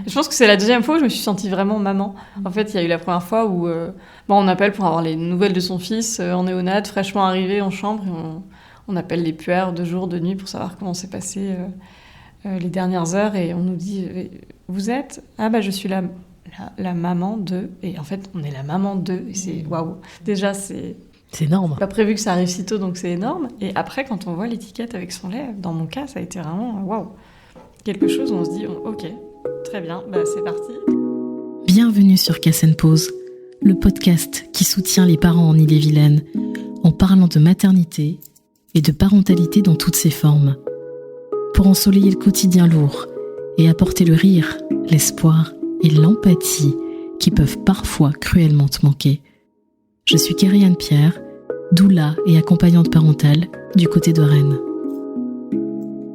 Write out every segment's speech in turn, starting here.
Je pense que c'est la deuxième fois où je me suis sentie vraiment maman. En fait, il y a eu la première fois où on appelle pour avoir les nouvelles de son fils en néonat, fraîchement arrivé en chambre. Et on appelle les puères de jour, de nuit pour savoir comment s'est passé les dernières heures. Et on nous dit, vous êtes ? Ah bah je suis la maman de... Et en fait, on est la maman de... Et c'est waouh. Déjà, c'est énorme. Pas prévu que ça arrive si tôt, donc c'est énorme. Et après, quand on voit l'étiquette avec son lait, dans mon cas, ça a été vraiment waouh. Quelque chose où on se dit, ok, très bien, bah c'est parti. Bienvenue sur Casse & Pause, le podcast qui soutient les parents en Ille-et-Vilaine en parlant de maternité et de parentalité dans toutes ses formes. Pour ensoleiller le quotidien lourd et apporter le rire, l'espoir et l'empathie qui peuvent parfois cruellement te manquer. Je suis Kérianne Pierre, doula et accompagnante parentale du côté de Rennes.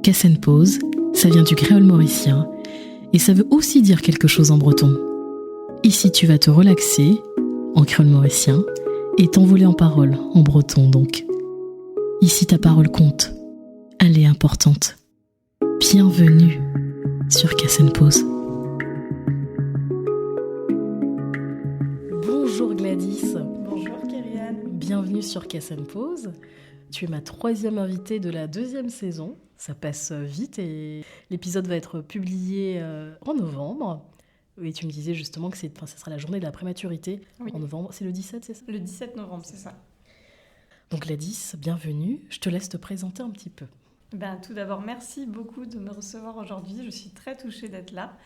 Casse & Pause, ça vient du créole mauricien et ça veut aussi dire quelque chose en breton. Ici, tu vas te relaxer, en créole mauricien, et t'envoler en parole, en breton donc. Ici, ta parole compte. Elle est importante. Bienvenue sur Casse & Pause. Bonjour Gladys. Bonjour Kérianne. Bienvenue sur Casse & Pause. Tu es ma 3e invitée de la 2e saison. Ça passe vite et l'épisode va être publié en novembre. Et tu me disais justement que ça sera la journée de la prématurité en novembre. C'est le 17, c'est ça ? Le 17 novembre, c'est ça. Donc Gladys, bienvenue. Je te laisse te présenter un petit peu. Tout d'abord, merci beaucoup de me recevoir aujourd'hui. Je suis très touchée d'être là.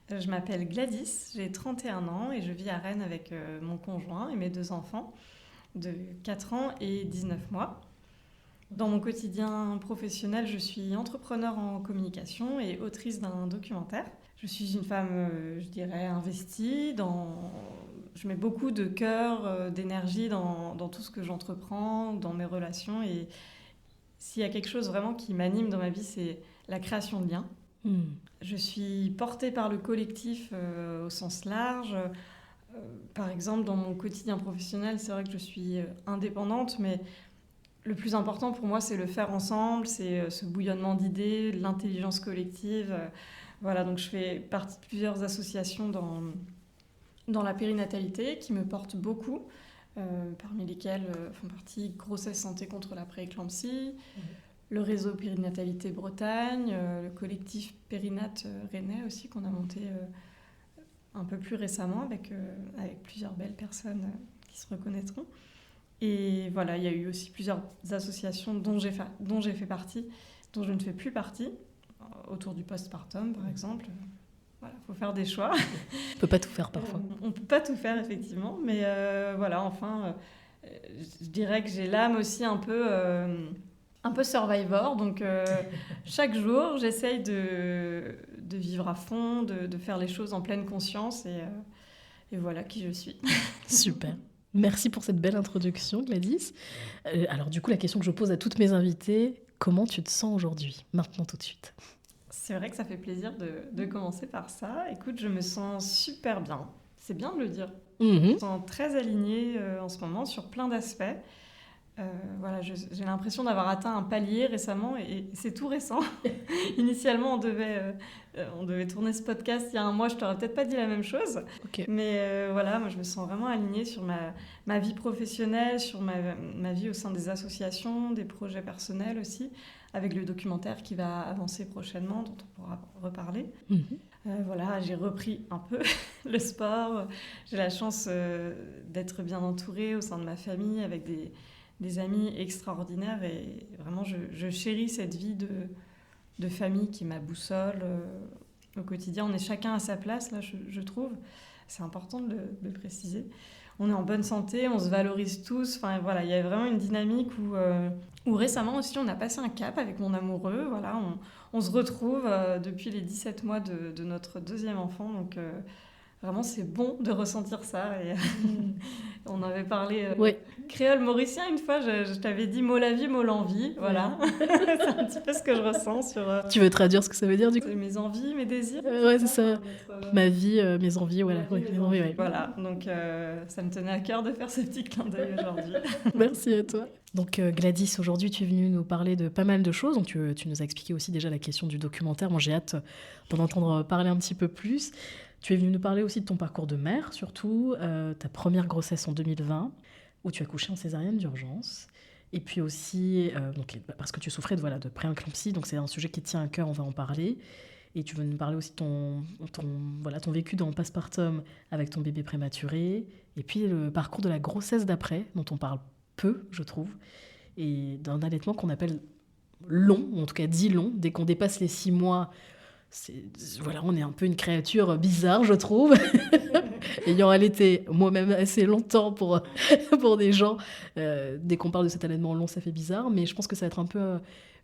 Je m'appelle Gladys, j'ai 31 ans et je vis à Rennes avec mon conjoint et mes 2 enfants de 4 ans et 19 mois. Dans mon quotidien professionnel, je suis entrepreneur en communication et autrice d'un documentaire. Je suis une femme, je dirais, investie. Je mets beaucoup de cœur, d'énergie dans tout ce que j'entreprends, dans mes relations. Et s'il y a quelque chose vraiment qui m'anime dans ma vie, c'est la création de liens. Je suis portée par le collectif au sens large. Par exemple, dans mon quotidien professionnel, c'est vrai que je suis indépendante, mais le plus important pour moi, c'est le faire ensemble, c'est ce bouillonnement d'idées, l'intelligence collective. Voilà, donc je fais partie de plusieurs associations dans la périnatalité qui me portent beaucoup, parmi lesquelles font partie Grossesse Santé contre la prééclampsie, le réseau Périnatalité Bretagne, le collectif Périnat Rennais aussi qu'on a monté un peu plus récemment avec plusieurs belles personnes qui se reconnaîtront. Et voilà, il y a eu aussi plusieurs associations dont j'ai fait partie, dont je ne fais plus partie, autour du postpartum par exemple. Voilà, il faut faire des choix. On ne peut pas tout faire parfois. On ne peut pas tout faire effectivement, mais voilà, enfin, je dirais que j'ai l'âme aussi un peu survivor, donc chaque jour j'essaye de vivre à fond, de faire les choses en pleine conscience et voilà qui je suis. Super. Merci pour cette belle introduction, Gladys. Alors du coup, la question que je pose à toutes mes invitées, comment tu te sens aujourd'hui, maintenant tout de suite ? C'est vrai que ça fait plaisir de commencer par ça. Écoute, je me sens super bien. C'est bien de le dire. Je me sens très alignée en ce moment sur plein d'aspects. Voilà, j'ai l'impression d'avoir atteint un palier récemment et c'est tout récent. Initialement, on devait tourner ce podcast il y a un mois, je t'aurais peut-être pas dit la même chose. Okay. Mais voilà, moi je me sens vraiment alignée sur ma vie professionnelle, sur ma vie au sein des associations, des projets personnels aussi, avec le documentaire qui va avancer prochainement, dont on pourra reparler. Voilà, j'ai repris un peu le sport. J'ai la chance d'être bien entourée au sein de ma famille, avec des amis extraordinaires et vraiment je chéris cette vie de famille qui est ma boussole au quotidien. On est chacun à sa place là, je trouve, c'est important de le préciser. On est en bonne santé, on se valorise tous, enfin voilà, il y a vraiment une dynamique où récemment aussi on a passé un cap avec mon amoureux, voilà, on se retrouve depuis les 17 mois de notre 2e enfant, donc vraiment, c'est bon de ressentir ça. Et on avait parlé créole mauricien une fois. Je t'avais dit mot la vie, mot l'envie. Voilà. C'est un petit peu ce que je ressens sur... Tu veux traduire ce que ça veut dire du coup ? Mes envies, mes désirs. Ouais, c'est ça. Ma vie, mes envies, voilà. Ma vie, Oui, mes mes envies, ouais. Voilà, donc ça me tenait à cœur de faire ce petit clin d'œil aujourd'hui. Merci à toi. Donc Gladys, aujourd'hui tu es venue nous parler de pas mal de choses. Donc, tu nous as expliqué aussi déjà la question du documentaire. Moi j'ai hâte d'en entendre parler un petit peu plus. Tu es venue nous parler aussi de ton parcours de mère, surtout ta première grossesse en 2020, où tu as couché en césarienne d'urgence. Et puis aussi, donc, parce que tu souffrais de pré-éclampsie, donc c'est un sujet qui te tient à cœur, on va en parler. Et tu veux nous parler aussi de ton vécu dans le postpartum avec ton bébé prématuré. Et puis le parcours de la grossesse d'après, dont on parle peu, je trouve. Et d'un allaitement qu'on appelle long, ou en tout cas dit long. Dès qu'on dépasse les 6 mois, on est un peu une créature bizarre, je trouve. Ayant allaité moi-même assez longtemps pour des gens, dès qu'on parle de cet allaitement long, ça fait bizarre. Mais je pense que ça va être un peu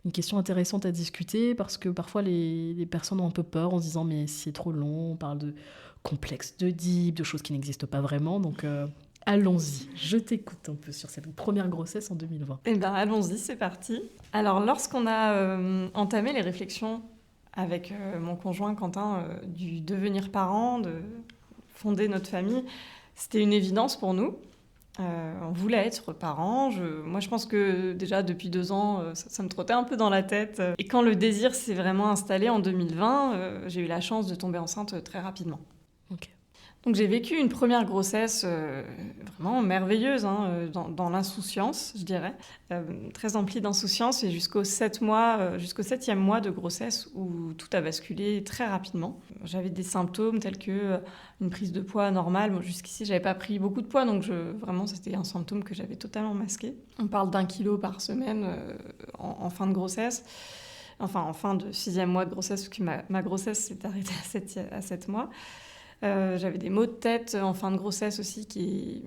une question intéressante à discuter, parce que parfois les personnes ont un peu peur en se disant mais c'est trop long, on parle de complexe d'Oedipe, de choses qui n'existent pas vraiment. Donc allons-y, je t'écoute un peu sur cette première grossesse en 2020. Eh bien allons-y, c'est parti. Alors lorsqu'on a entamé les réflexions avec mon conjoint Quentin du devenir parent, de fonder notre famille, c'était une évidence pour nous. On voulait être parents. Moi, je pense que déjà depuis 2 ans, ça me trottait un peu dans la tête. Et quand le désir s'est vraiment installé en 2020, j'ai eu la chance de tomber enceinte très rapidement. Ok. Donc j'ai vécu une première grossesse vraiment merveilleuse, dans l'insouciance, je dirais. Très emplie d'insouciance, et jusqu'au 7e mois de grossesse où tout a basculé très rapidement. J'avais des symptômes tels que une prise de poids normale. Bon, jusqu'ici, j'avais pas pris beaucoup de poids, donc vraiment, c'était un symptôme que j'avais totalement masqué. On parle d'1 kilo par semaine en fin de grossesse. Enfin, en fin de 6e mois de grossesse, parce que ma grossesse s'est arrêtée à 7 mois. J'avais des maux de tête en fin de grossesse aussi qui,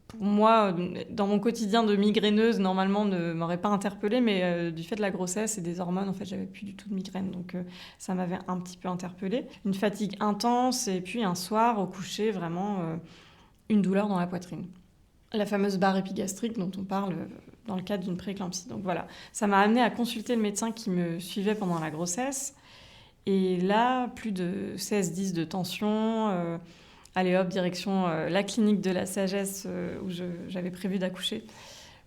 pour moi, dans mon quotidien de migraineuse, normalement ne m'auraient pas interpellée, mais du fait de la grossesse et des hormones, en fait, j'avais plus du tout de migraine, donc ça m'avait un petit peu interpellée. Une fatigue intense, et puis un soir au coucher, vraiment une douleur dans la poitrine. La fameuse barre épigastrique dont on parle dans le cadre d'une pré-éclampsie. Donc voilà, ça m'a amenée à consulter le médecin qui me suivait pendant la grossesse. Et là, plus de 16-10 de tension. Allez hop, direction la clinique de la sagesse où j'avais prévu d'accoucher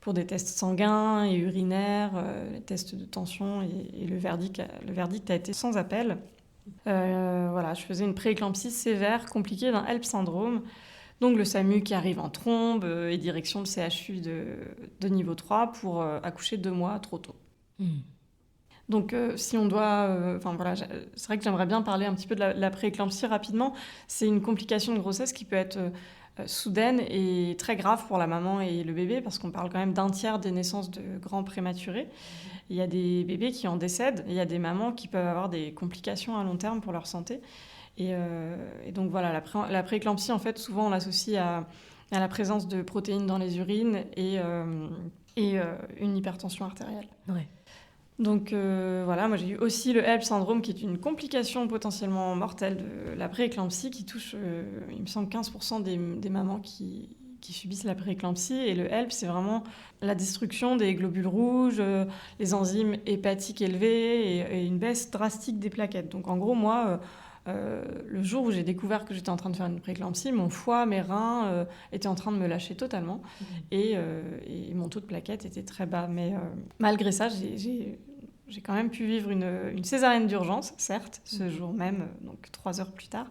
pour des tests sanguins et urinaires, les tests de tension, et le verdict a été sans appel. Je faisais une pré-éclampsie sévère, compliquée d'un HELLP syndrome. Donc le SAMU qui arrive en trombe et direction le CHU de niveau 3 pour accoucher 2 mois trop tôt. Donc, si on doit... c'est vrai que j'aimerais bien parler un petit peu de la pré-éclampsie rapidement. C'est une complication de grossesse qui peut être soudaine et très grave pour la maman et le bébé, parce qu'on parle quand même d'un tiers des naissances de grands prématurés. Il y a des bébés qui en décèdent, et il y a des mamans qui peuvent avoir des complications à long terme pour leur santé. Et donc voilà, la pré-éclampsie, en fait, souvent on l'associe à la présence de protéines dans les urines et une hypertension artérielle. Ouais. Donc moi j'ai eu aussi le HELLP syndrome, qui est une complication potentiellement mortelle de la pré-éclampsie, qui touche, il me semble, 15% des mamans qui subissent la pré-éclampsie. Et le HELLP, c'est vraiment la destruction des globules rouges, les enzymes hépatiques élevées et une baisse drastique des plaquettes. Donc en gros, moi, le jour où j'ai découvert que j'étais en train de faire une pré-éclampsie, mon foie, mes reins étaient en train de me lâcher totalement. Et mon taux de plaquettes était très bas. Mais malgré ça, j'ai quand même pu vivre une césarienne d'urgence, certes, ce jour même, donc 3 heures plus tard.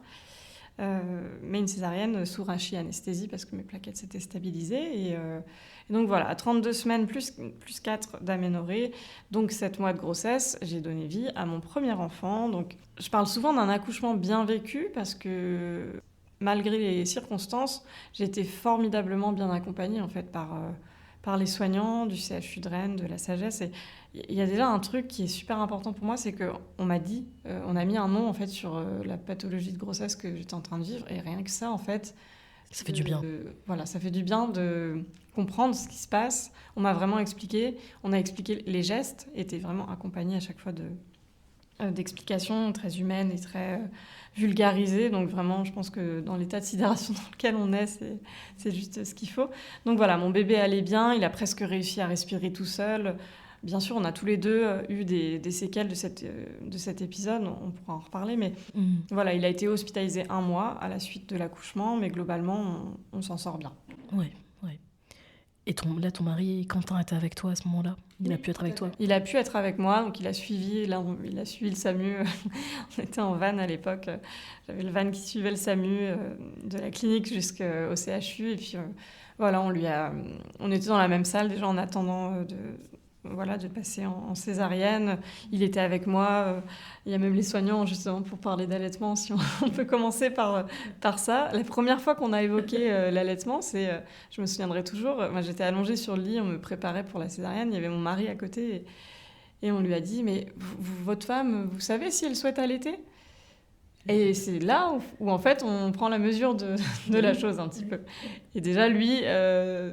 Mais une césarienne sous rachis-anesthésie, parce que mes plaquettes s'étaient stabilisées. Et donc voilà, à 32 semaines plus 4 d'aménorrhée, donc 7 mois de grossesse, j'ai donné vie à mon premier enfant. Donc je parle souvent d'un accouchement bien vécu, parce que malgré les circonstances, j'ai été formidablement bien accompagnée en fait par les soignants du CHU de Rennes, de la sagesse. Et il y a déjà un truc qui est super important pour moi, c'est qu'on m'a dit, on a mis un nom en fait sur la pathologie de grossesse que j'étais en train de vivre, et rien que ça en fait, ça fait du bien. Ça fait du bien de comprendre ce qui se passe. On m'a vraiment expliqué, on a expliqué les gestes, étaient vraiment accompagnés à chaque fois d'explications très humaines et très vulgarisées. Donc vraiment, je pense que dans l'état de sidération dans lequel on est, c'est juste ce qu'il faut. Donc voilà, mon bébé allait bien, il a presque réussi à respirer tout seul. Bien sûr, on a tous les deux eu des séquelles de cet épisode, on pourra en reparler, mais voilà, il a été hospitalisé 1 mois à la suite de l'accouchement, mais globalement, on s'en sort bien. Oui. Et ton mari, Quentin, était avec toi à ce moment-là? Il a pu être avec toi? Il a pu être avec moi, donc il a suivi le SAMU. On était en van à l'époque. J'avais le van qui suivait le SAMU de la clinique jusqu'au CHU. Et puis voilà, on était dans la même salle déjà en attendant de passer en césarienne. Il était avec moi. Il y a même les soignants, justement, pour parler d'allaitement, si on peut commencer par ça. La première fois qu'on a évoqué l'allaitement, je me souviendrai toujours, moi j'étais allongée sur le lit, on me préparait pour la césarienne, il y avait mon mari à côté, et on lui a dit, mais votre femme, vous savez si elle souhaite allaiter ? Et c'est là où en fait on prend la mesure de la chose un petit peu. Et déjà lui,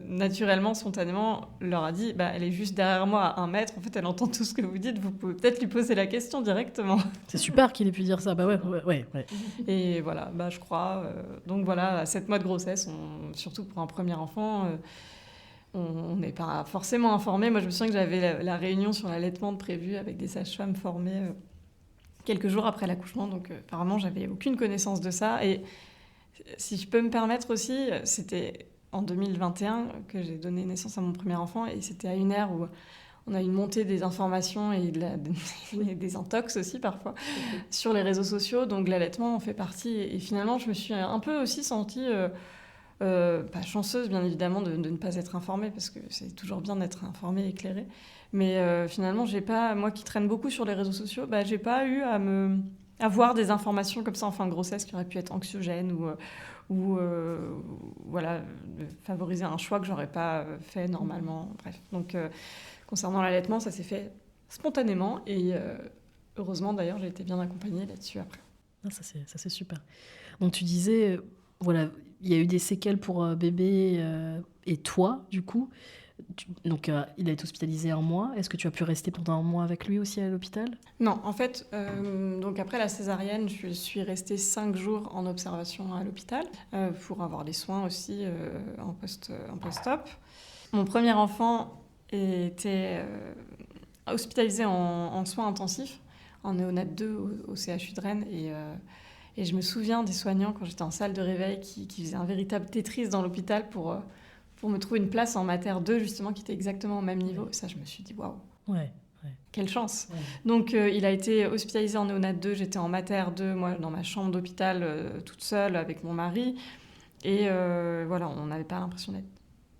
naturellement, spontanément, leur a dit elle est juste derrière moi à 1 mètre, en fait elle entend tout ce que vous dites, vous pouvez peut-être lui poser la question directement. C'est super qu'il ait pu dire ça, ouais. Et voilà, je crois. Donc voilà, à 7 mois de grossesse, surtout pour un premier enfant, on n'est pas forcément informé. Moi je me souviens que j'avais la réunion sur l'allaitement prévue avec des sages-femmes formées quelques jours après l'accouchement, donc apparemment j'avais aucune connaissance de ça. Et si je peux me permettre aussi, c'était en 2021 que j'ai donné naissance à mon premier enfant, et c'était à une ère où on a une montée des informations et des intox aussi parfois sur les réseaux sociaux, donc l'allaitement en fait partie. Et finalement je me suis un peu aussi sentie chanceuse bien évidemment de ne pas être informée, parce que c'est toujours bien d'être informée et éclairée. Mais finalement, moi qui traîne beaucoup sur les réseaux sociaux, j'ai pas eu à voir des informations comme ça en fin de grossesse qui auraient pu être anxiogènes ou favoriser un choix que j'aurais pas fait normalement. Bref, donc concernant l'allaitement, ça s'est fait spontanément et heureusement d'ailleurs, j'ai été bien accompagnée là-dessus après. Ça c'est super. Donc tu disais, il y a eu des séquelles pour bébé et toi, du coup. Donc, il a été hospitalisé 1 mois. Est-ce que tu as pu rester pendant 1 mois avec lui aussi à l'hôpital ? Non, en fait, donc après la césarienne, je suis restée 5 jours en observation à l'hôpital pour avoir les soins aussi en post-op. Mon premier enfant était hospitalisé en soins intensifs, en néonat 2 au CHU de Rennes. Et je me souviens des soignants, quand j'étais en salle de réveil, qui faisaient un véritable Tetris dans l'hôpital pour me trouver une place en mater 2, justement, qui était exactement au même niveau. Et ça, je me suis dit, waouh, quelle chance. Donc, il a été hospitalisé en néonat 2, j'étais en mater 2, moi, dans ma chambre d'hôpital, toute seule, avec mon mari. Et on n'avait pas l'impression d'être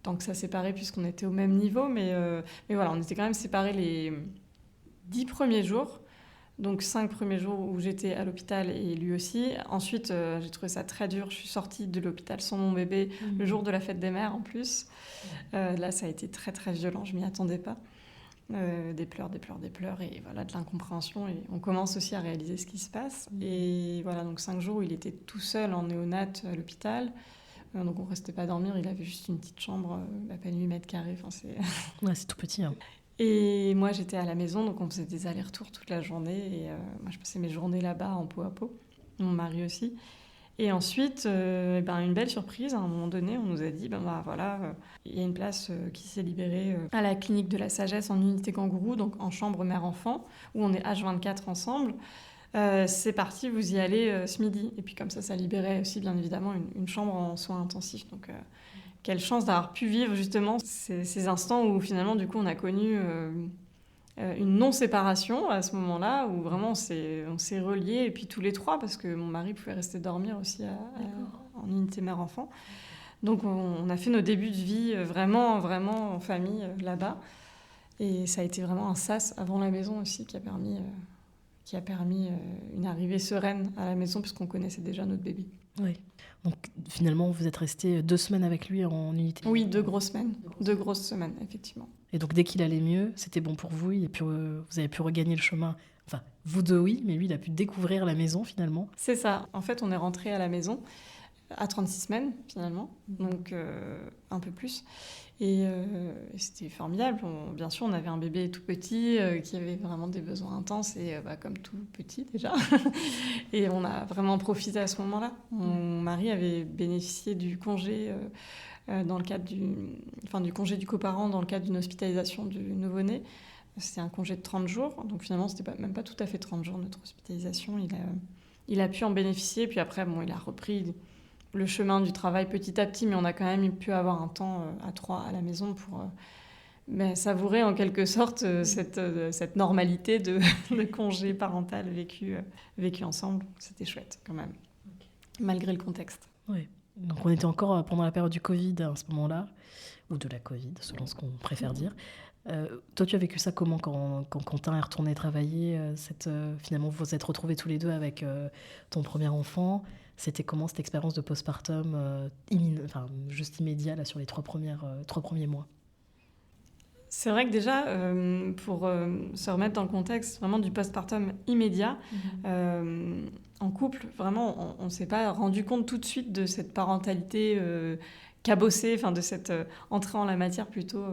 tant que ça séparés, puisqu'on était au même niveau. Mais voilà, on était quand même séparés les 10 premiers jours. Donc 5 premiers jours où j'étais à l'hôpital et lui aussi. Ensuite, j'ai trouvé ça très dur. Je suis sortie de l'hôpital sans mon bébé le jour de la fête des mères en plus. Là, ça a été très très violent. Je m'y attendais pas. Des pleurs et voilà, de l'incompréhension. Et on commence aussi à réaliser ce qui se passe. Et voilà, donc 5 jours où il était tout seul en néonat à l'hôpital. Donc on restait pas dormir. Il avait juste une petite chambre, à peine 8 mètres carrés. Enfin, c'est tout petit, hein. Et moi, j'étais à la maison, donc on faisait des allers-retours toute la journée. Et moi, je passais mes journées là-bas en peau à peau. Mon mari aussi. Et ensuite, une belle surprise. À un moment donné, on nous a dit, il y a une place qui s'est libérée à la clinique de la Sagesse en unité kangourou, donc en chambre mère-enfant, où on est H24 ensemble. C'est parti, vous y allez ce midi. Et puis comme ça libérait aussi, bien évidemment, une chambre en soins intensifs. Donc... quelle chance d'avoir pu vivre justement ces instants où finalement du coup on a connu une non-séparation à ce moment-là, où vraiment on s'est reliés, et puis tous les 3, parce que mon mari pouvait rester dormir aussi en unité mère-enfant. Donc on a fait nos débuts de vie vraiment, vraiment en famille là-bas. Et ça a été vraiment un sas avant la maison aussi qui a permis une arrivée sereine à la maison, puisqu'on connaissait déjà notre bébé. Oui. Donc finalement, vous êtes resté 2 semaines avec lui en unité ? Oui, 2 grosses semaines. 2 grosses semaines, effectivement. Et donc dès qu'il allait mieux, c'était bon pour vous, et puis vous avez pu regagner le chemin. Enfin, vous deux, oui, mais lui, il a pu découvrir la maison finalement. C'est ça. En fait, on est rentré à la maison à 36 semaines finalement, donc un peu plus. Et c'était formidable. Bien sûr, on avait un bébé tout petit qui avait vraiment des besoins intenses, et comme tout petit déjà. Et on a vraiment profité à ce moment-là. Mon mari avait bénéficié du congé dans le cadre du congé du coparent dans le cadre d'une hospitalisation du nouveau-né. C'était un congé de 30 jours, donc finalement, c'était même pas tout à fait 30 jours, notre hospitalisation. Il a pu en bénéficier, puis après, il a repris le chemin du travail petit à petit, mais on a quand même pu avoir un temps à 3 à la maison pour savourer en quelque sorte cette normalité de congé parental vécu ensemble. C'était chouette quand même, malgré le contexte. Oui. Donc on était encore pendant la période du Covid à ce moment-là, ou de la Covid, selon ce qu'on préfère dire. Toi, tu as vécu ça comment quand Quentin est retourné travailler finalement, vous vous êtes retrouvés tous les deux avec ton premier enfant. C'était comment cette expérience de postpartum juste immédiat là, sur les 3 premiers mois? C'est vrai que déjà, pour se remettre dans le contexte vraiment du postpartum immédiat, en couple, vraiment, on ne s'est pas rendu compte tout de suite de cette parentalité cabossée, de cette entrée en la matière plutôt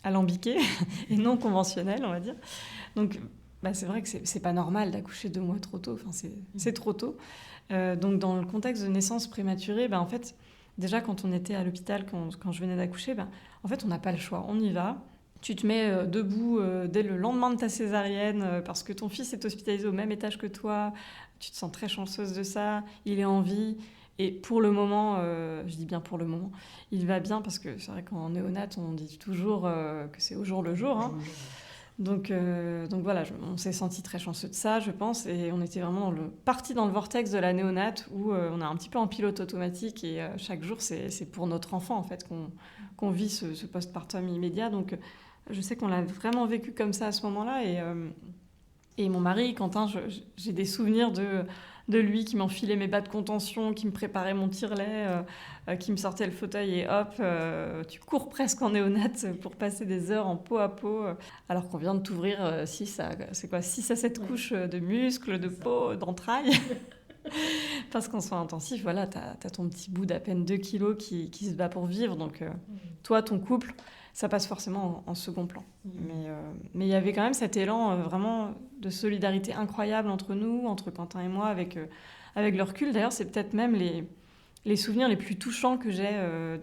alambiquée et non conventionnelle, on va dire. Donc, c'est vrai que c'est pas normal d'accoucher 2 mois trop tôt, c'est trop tôt. Donc, dans le contexte de naissance prématurée, en fait, déjà, quand on était à l'hôpital, quand je venais d'accoucher, en fait, on n'a pas le choix, on y va. Tu te mets debout dès le lendemain de ta césarienne parce que ton fils est hospitalisé au même étage que toi. Tu te sens très chanceuse de ça. Il est en vie. Et pour le moment, je dis bien pour le moment, il va bien parce que c'est vrai qu'en néonat, on dit toujours que c'est au jour le jour. Hein. Donc voilà, on s'est senti très chanceux de ça, je pense. Et on était vraiment parti dans le vortex de la néonate où on est un petit peu en pilote automatique. Et chaque jour, c'est pour notre enfant en fait qu'on vit ce postpartum immédiat. Donc je sais qu'on l'a vraiment vécu comme ça à ce moment-là. Et mon mari, Quentin, j'ai des souvenirs de lui qui m'enfilait mes bas de contention, qui me préparait mon tire-lait, qui me sortait le fauteuil et hop, tu cours presque en néonate pour passer des heures en peau à peau, alors qu'on vient de t'ouvrir 6 à 7 couches de muscles, de peau, d'entrailles. Parce qu'en soins intensifs, voilà, t'as ton petit bout d'à peine 2 kilos qui se bat pour vivre. Donc toi, ton couple, ça passe forcément en second plan. Mais il y avait quand même cet élan vraiment de solidarité incroyable entre nous, entre Quentin et moi, avec le recul. D'ailleurs, c'est peut-être même les souvenirs les plus touchants que j'ai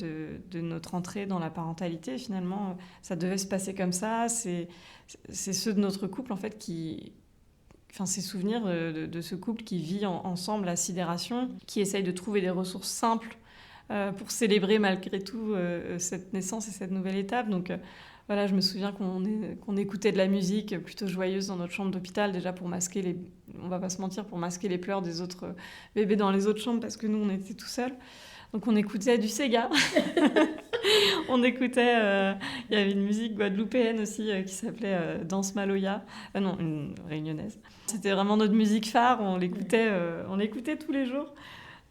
de notre entrée dans la parentalité. Finalement, ça devait se passer comme ça. C'est ceux de notre couple, en fait, ces souvenirs de ce couple qui vit ensemble la sidération, qui essaye de trouver des ressources simples pour célébrer malgré tout cette naissance et cette nouvelle étape. Donc voilà, je me souviens qu'on écoutait de la musique plutôt joyeuse dans notre chambre d'hôpital, déjà pour masquer on va pas se mentir, pour masquer les pleurs des autres bébés dans les autres chambres, parce que nous, on était tout seuls. Donc on écoutait du Sega. On écoutait... Il y avait une musique guadeloupéenne aussi qui s'appelait Danse Maloya. Non, une réunionnaise. C'était vraiment notre musique phare. On l'écoutait tous les jours.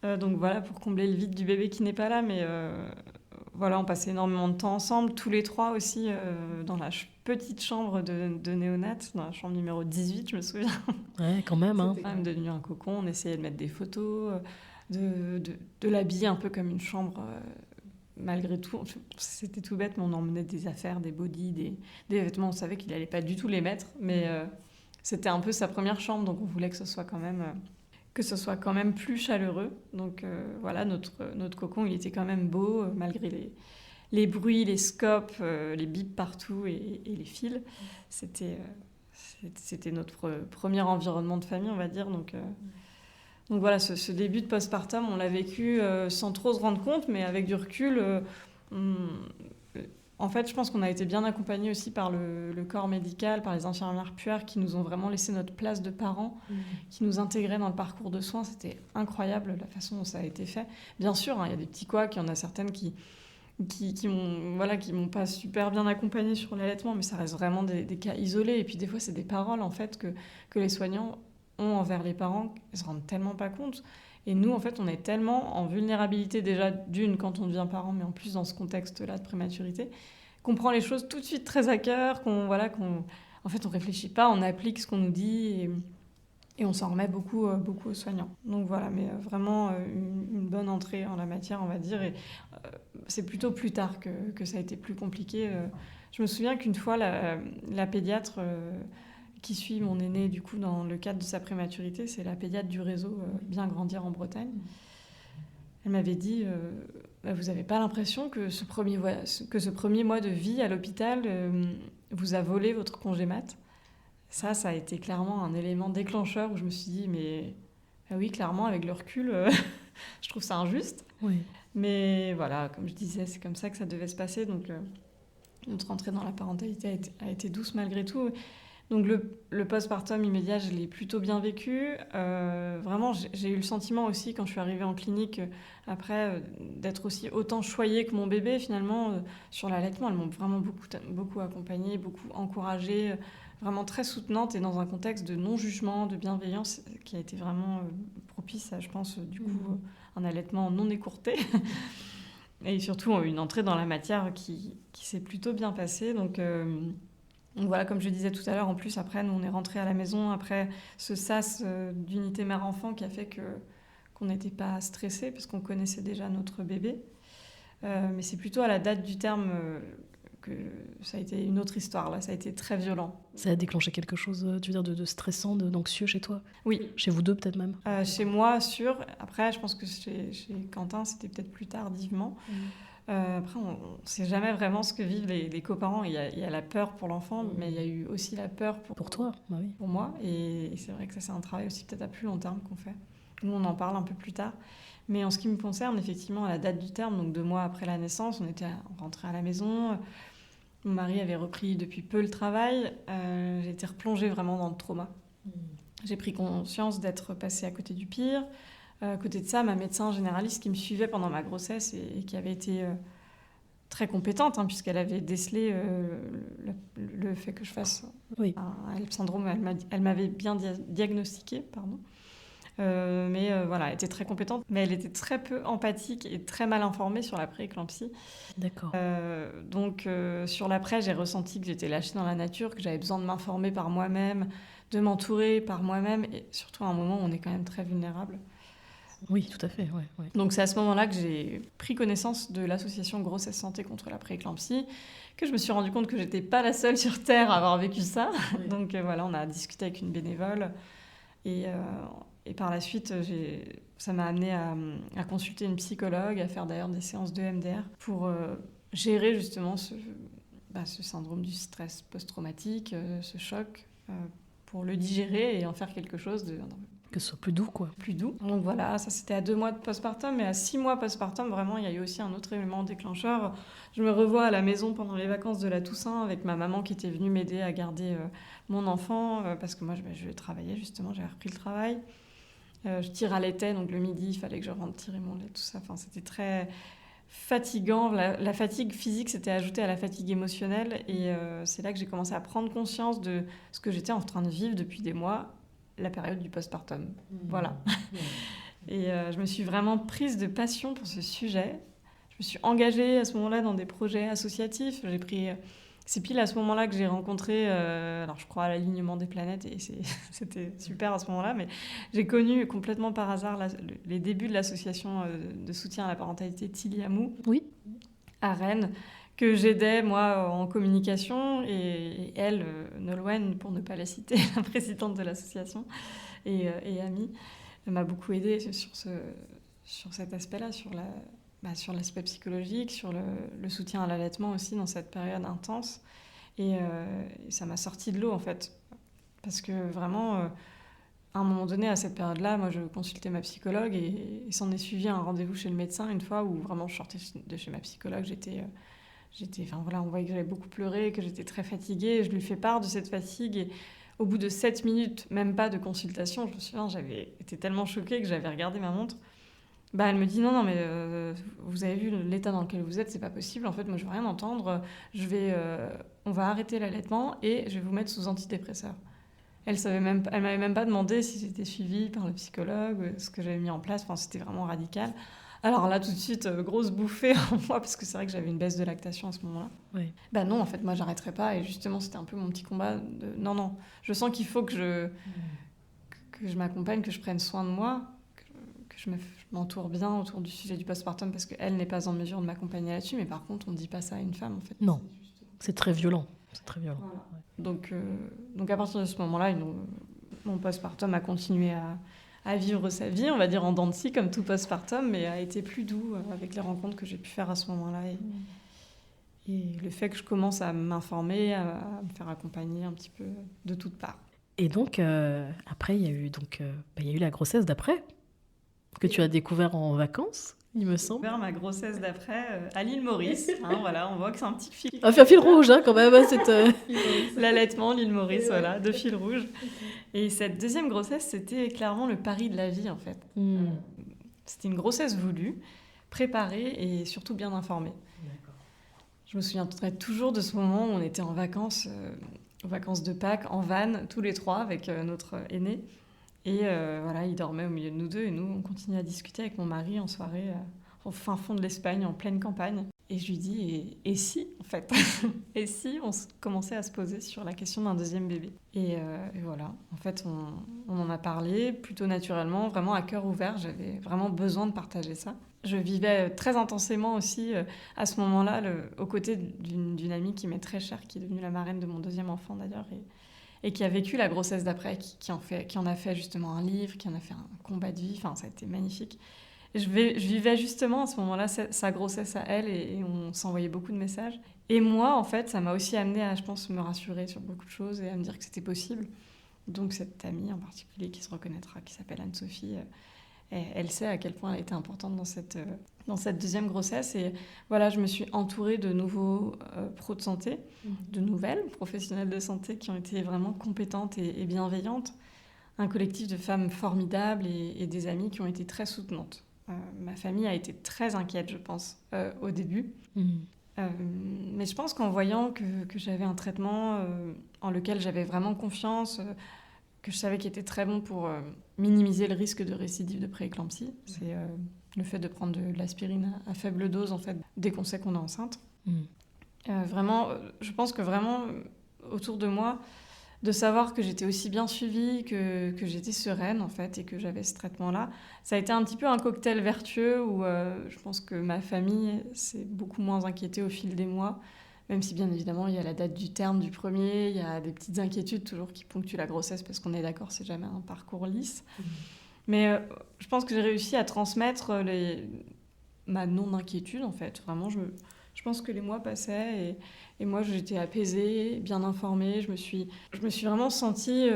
Donc voilà, pour combler le vide du bébé qui n'est pas là. Mais voilà, on passait énormément de temps ensemble, tous les 3 aussi, dans la petite chambre de néonat, dans la chambre numéro 18, je me souviens. Ouais, quand même. C'était quand même devenu un cocon. On essayait de mettre des photos, de l'habiller un peu comme une chambre, malgré tout. C'était tout bête, mais on emmenait des affaires, des bodys, des vêtements. On savait qu'il n'allait pas du tout les mettre, mais c'était un peu sa première chambre, donc on voulait que ce soit quand même plus chaleureux. Donc voilà, notre cocon, il était quand même beau, malgré les bruits, les scopes, les bips partout et les fils. C'était notre premier environnement de famille, on va dire. Donc voilà, ce début de postpartum, on l'a vécu sans trop se rendre compte, mais avec du recul, en fait, je pense qu'on a été bien accompagnés aussi par le corps médical, par les infirmières puères qui nous ont vraiment laissé notre place de parents, qui nous intégraient dans le parcours de soins. C'était incroyable la façon dont ça a été fait. Bien sûr, il y a des petits couacs, il y en a certaines qui m'ont pas super bien accompagnée sur l'allaitement, mais ça reste vraiment des cas isolés. Et puis des fois, c'est des paroles en fait que les soignants ont envers les parents, ils se rendent tellement pas compte. Et nous, en fait, on est tellement en vulnérabilité déjà d'une quand on devient parent, mais en plus dans ce contexte-là de prématurité, qu'on prend les choses tout de suite très à cœur, en fait, on réfléchit pas, on applique ce qu'on nous dit et on s'en remet beaucoup aux soignants. Donc voilà, mais vraiment une bonne entrée en la matière, on va dire. Et c'est plutôt plus tard que ça a été plus compliqué. Je me souviens qu'une fois, la pédiatre qui suit mon aîné, du coup, dans le cadre de sa prématurité, c'est la pédiatre du réseau Bien Grandir en Bretagne. Elle m'avait dit, vous n'avez pas l'impression que ce premier mois de vie à l'hôpital, vous a volé votre congé mat. Ça a été clairement un élément déclencheur où je me suis dit, mais oui, clairement, avec le recul, je trouve ça injuste. Oui. Mais voilà, comme je disais, c'est comme ça que ça devait se passer. Donc, notre entrée dans la parentalité a été douce malgré tout. Donc, le postpartum immédiat, je l'ai plutôt bien vécu. Vraiment, j'ai eu le sentiment aussi, quand je suis arrivée en clinique, après, d'être aussi autant choyée que mon bébé, finalement, sur l'allaitement. Elles m'ont vraiment beaucoup accompagnée, beaucoup encouragée, vraiment très soutenante et dans un contexte de non-jugement, de bienveillance qui a été vraiment propice à, je pense, du coup, un allaitement non écourté. Et surtout, une entrée dans la matière qui s'est plutôt bien passée. Donc voilà, comme je disais tout à l'heure, en plus, après, nous, on est rentrés à la maison après ce sas d'unité mère-enfant qui a fait qu'on n'était pas stressés parce qu'on connaissait déjà notre bébé. Mais c'est plutôt à la date du terme que ça a été une autre histoire. Là, ça a été très violent. Ça a déclenché quelque chose, tu veux dire, de stressant, d'anxieux chez toi ? Oui. Chez vous deux, peut-être même ? Chez moi, sûr. Après, je pense que chez Quentin, c'était peut-être plus tardivement. Après, on ne sait jamais vraiment ce que vivent les coparents. Il y a la peur pour l'enfant, mais il y a eu aussi la peur pour toi, bah oui. Pour moi. Et c'est vrai que ça, c'est un travail aussi peut-être à plus long terme qu'on fait. Nous, on en parle un peu plus tard. Mais en ce qui me concerne, effectivement, à la date du terme, donc 2 mois après la naissance, on était rentrés à la maison. Mon mari avait repris depuis peu le travail. J'ai été replongée vraiment dans le trauma. J'ai pris conscience d'être passée à côté du pire. À côté de ça, ma médecin généraliste qui me suivait pendant ma grossesse et qui avait été très compétente, puisqu'elle avait décelé le fait que je fasse un HELP syndrome. Elle m'avait bien diagnostiqué, pardon. Mais voilà, elle était très compétente, mais elle était très peu empathique et très mal informée sur la pré-éclampsie. D'accord. Donc sur l'après, j'ai ressenti que j'étais lâchée dans la nature, que j'avais besoin de m'informer par moi-même, de m'entourer par moi-même, et surtout à un moment où on est quand même très vulnérable. Oui, tout à fait. Ouais. Donc c'est à ce moment-là que j'ai pris connaissance de l'association Grossesse Santé contre la pré-éclampsie, que je me suis rendu compte que j'étais pas la seule sur Terre à avoir vécu ça. Oui. Donc voilà, on a discuté avec une bénévole et par la suite, ça m'a amenée à consulter une psychologue, à faire d'ailleurs des séances de MDR pour gérer justement ce syndrome du stress post-traumatique, ce choc, pour le digérer et en faire quelque chose que ce soit plus doux, quoi. Plus doux. Donc voilà, ça c'était à 2 mois de postpartum, mais à 6 mois postpartum, vraiment, il y a eu aussi un autre élément déclencheur. Je me revois à la maison pendant les vacances de la Toussaint avec ma maman qui était venue m'aider à garder mon enfant, parce que moi, je travaillais justement, j'avais repris le travail. Je tire à l'étais, donc le midi, il fallait que je rentre tirer mon lait, tout ça. Enfin, c'était très fatigant. La fatigue physique s'était ajoutée à la fatigue émotionnelle, et c'est là que j'ai commencé à prendre conscience de ce que j'étais en train de vivre depuis des mois, la période du postpartum. Voilà. Et je me suis vraiment prise de passion pour ce sujet. Je me suis engagée à ce moment-là dans des projets associatifs. C'est pile à ce moment-là que j'ai rencontré, alors je crois à l'alignement des planètes, et c'était super à ce moment-là, mais j'ai connu complètement par hasard les débuts de l'association de soutien à la parentalité Tiliamou, à Rennes, que j'aidais, moi, en communication, et elle, Nolwenn, pour ne pas la citer, la présidente de l'association, et amie, m'a beaucoup aidée sur cet aspect-là, sur l'aspect psychologique, sur le soutien à l'allaitement aussi dans cette période intense. Et ça m'a sorti de l'eau, en fait. Parce que vraiment, à un moment donné, à cette période-là, moi, je consultais ma psychologue et s'en est suivi un rendez-vous chez le médecin une fois où vraiment je sortais de chez ma psychologue. On voyait que j'avais beaucoup pleuré, que j'étais très fatiguée. Je lui fais part de cette fatigue et au bout de 7 minutes, même pas de consultation, je me souviens, j'avais été tellement choquée que j'avais regardé ma montre. Elle me dit non, mais vous avez vu l'état dans lequel vous êtes, c'est pas possible. En fait, moi, je veux rien entendre. On va arrêter l'allaitement et je vais vous mettre sous antidépresseurs. Elle m'avait même pas demandé si j'étais suivie par le psychologue, ce que j'avais mis en place. Enfin, c'était vraiment radical. Alors là, tout de suite, grosse bouffée en moi, parce que c'est vrai que j'avais une baisse de lactation à ce moment-là. Oui. Non, en fait, moi, j'arrêterai pas. Et justement, c'était un peu mon petit combat de non, je sens qu'il faut que je m'accompagne, que je prenne soin de moi, que je m'entoure bien autour du sujet du postpartum, parce qu'elle n'est pas en mesure de m'accompagner là-dessus. Mais par contre, on ne dit pas ça à une femme, en fait. Non, c'est très violent. C'est très violent. Voilà. Donc, à partir de ce moment-là, mon postpartum a continué à vivre sa vie, on va dire en dents de scie, comme tout postpartum, mais a été plus doux avec les rencontres que j'ai pu faire à ce moment-là. Et le fait que je commence à m'informer, à me faire accompagner un petit peu de toutes parts. Et donc, après, il y a eu la grossesse d'après, que tu as découvert en vacances, il me semble. J'ai découvert ma grossesse d'après à l'île Maurice. Voilà, on voit que c'est un petit fil. Un fil rouge, quand même. L'allaitement, l'île Maurice, voilà, 2 fils rouges. Et cette deuxième grossesse, c'était clairement le pari de la vie, en fait. C'était une grossesse voulue, préparée et surtout bien informée. D'accord. Je me souviendrai toujours de ce moment où on était en vacances, aux vacances de Pâques, en van, tous les 3, avec notre aîné. Et voilà, il dormait au milieu de nous 2 et nous, on continuait à discuter avec mon mari en soirée, au fin fond de l'Espagne, en pleine campagne. Et je lui dis, et si, en fait et si on commençait à se poser sur la question d'un deuxième bébé. Et voilà, en fait, on en a parlé plutôt naturellement, vraiment à cœur ouvert. J'avais vraiment besoin de partager ça. Je vivais très intensément aussi, à ce moment-là, aux côtés d'une amie qui m'est très chère, qui est devenue la marraine de mon deuxième enfant d'ailleurs, et qui a vécu la grossesse d'après, qui en a fait justement un livre, qui en a fait un combat de vie. Enfin, ça a été magnifique. Je vivais justement à ce moment-là sa grossesse à elle et on s'envoyait beaucoup de messages. Et moi, en fait, ça m'a aussi amenée à, je pense, me rassurer sur beaucoup de choses et à me dire que c'était possible. Donc cette amie en particulier qui se reconnaîtra, qui s'appelle Anne-Sophie, elle sait à quel point elle a été importante dans cette deuxième grossesse. Et voilà, je me suis entourée de nouveaux pros de santé, de nouvelles professionnelles de santé qui ont été vraiment compétentes et bienveillantes. Un collectif de femmes formidables et des amies qui ont été très soutenantes. Ma famille a été très inquiète, je pense, au début. Mais je pense qu'en voyant que j'avais un traitement en lequel j'avais vraiment confiance, que je savais qu'il était très bon pour minimiser le risque de récidive de prééclampsie, c'est le fait de prendre de l'aspirine à faible dose, en fait, dès qu'on sait qu'on est enceinte. Vraiment, je pense que vraiment, autour de moi, de savoir que j'étais aussi bien suivie, que j'étais sereine, en fait, et que j'avais ce traitement-là. Ça a été un petit peu un cocktail vertueux où je pense que ma famille s'est beaucoup moins inquiétée au fil des mois, même si, bien évidemment, il y a la date du terme du premier, il y a des petites inquiétudes toujours qui ponctuent la grossesse, parce qu'on est d'accord, c'est jamais un parcours lisse. Mais je pense que j'ai réussi à transmettre ma non-inquiétude, en fait. Vraiment, je pense que les mois passaient et moi, j'étais apaisée, bien informée. Je me suis vraiment sentie...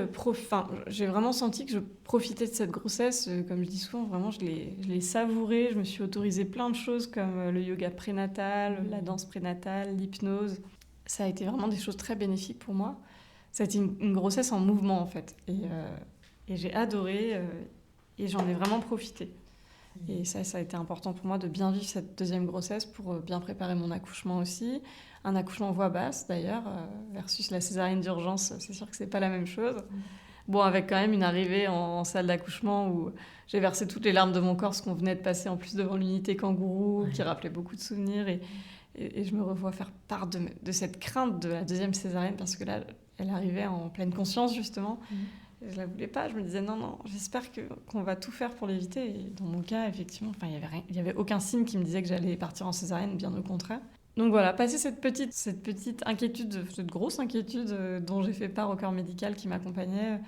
j'ai vraiment senti que je profitais de cette grossesse. Comme je dis souvent, vraiment, je l'ai savourée. Je me suis autorisée plein de choses comme le yoga prénatal, la danse prénatale, l'hypnose. Ça a été vraiment des choses très bénéfiques pour moi. Ça a été une grossesse en mouvement, en fait. Et j'ai adoré et j'en ai vraiment profité. Et ça a été important pour moi de bien vivre cette deuxième grossesse pour bien préparer mon accouchement aussi. Un accouchement voix basse d'ailleurs, versus la césarienne d'urgence, c'est sûr que c'est pas la même chose. Bon, avec quand même une arrivée en salle d'accouchement où j'ai versé toutes les larmes de mon corps, ce qu'on venait de passer en plus devant l'unité kangourou, qui rappelait beaucoup de souvenirs. Et je me revois faire part de cette crainte de la deuxième césarienne parce que là, elle arrivait en pleine conscience justement. Je la voulais pas, je me disais non, j'espère qu'on va tout faire pour l'éviter. Et dans mon cas, effectivement, il y avait aucun signe qui me disait que j'allais partir en césarienne, bien au contraire. Donc voilà, passer cette petite inquiétude, cette grosse inquiétude dont j'ai fait part au corps médical qui m'accompagnait,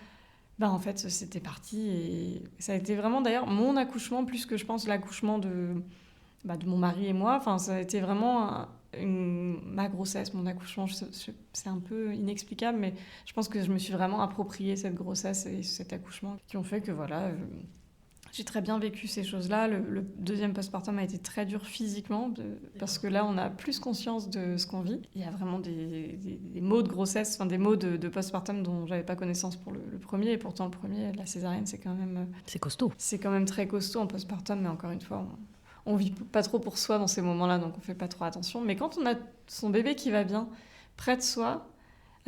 en fait, c'était parti. Et ça a été vraiment d'ailleurs mon accouchement, plus que je pense l'accouchement de mon mari et moi. Enfin, ça a été vraiment ma grossesse, mon accouchement. C'est un peu inexplicable, mais je pense que je me suis vraiment approprié cette grossesse et cet accouchement qui ont fait que voilà, j'ai très bien vécu ces choses-là. Le deuxième postpartum a été très dur physiquement parce que là, on a plus conscience de ce qu'on vit. Il y a vraiment des maux de grossesse, enfin des maux de postpartum dont j'avais pas connaissance pour le premier. Et pourtant, le premier, la césarienne, c'est quand même... C'est costaud. C'est quand même très costaud en postpartum, mais encore une fois... On vit pas trop pour soi dans ces moments-là, donc on fait pas trop attention. Mais quand on a son bébé qui va bien, près de soi,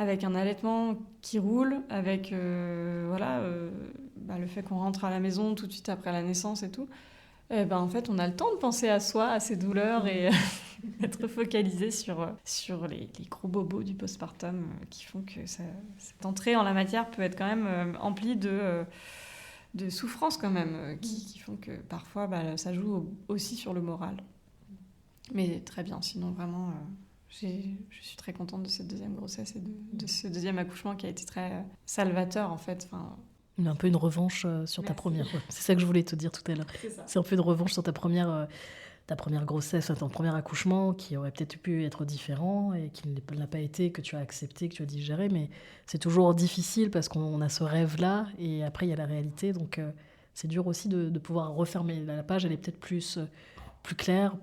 avec un allaitement qui roule, avec le fait qu'on rentre à la maison tout de suite après la naissance et tout, en fait, on a le temps de penser à soi, à ses douleurs et être focalisé sur les gros bobos du postpartum qui font que cette entrée en la matière peut être quand même emplie de souffrances quand même, qui font que parfois ça joue aussi sur le moral. Mais très bien, sinon vraiment, je suis très contente de cette deuxième grossesse et de ce deuxième accouchement qui a été très salvateur en fait. Un peu une revanche sur ta première. C'est ça que je voulais te dire tout à l'heure. C'est un peu une revanche sur ta première ta première grossesse, ton premier accouchement, qui aurait peut-être pu être différent et qui ne l'a pas été, que tu as accepté, que tu as digéré. Mais c'est toujours difficile parce qu'on a ce rêve-là et après, il y a la réalité. Donc, c'est dur aussi de pouvoir refermer. La page, elle est peut-être plus claire,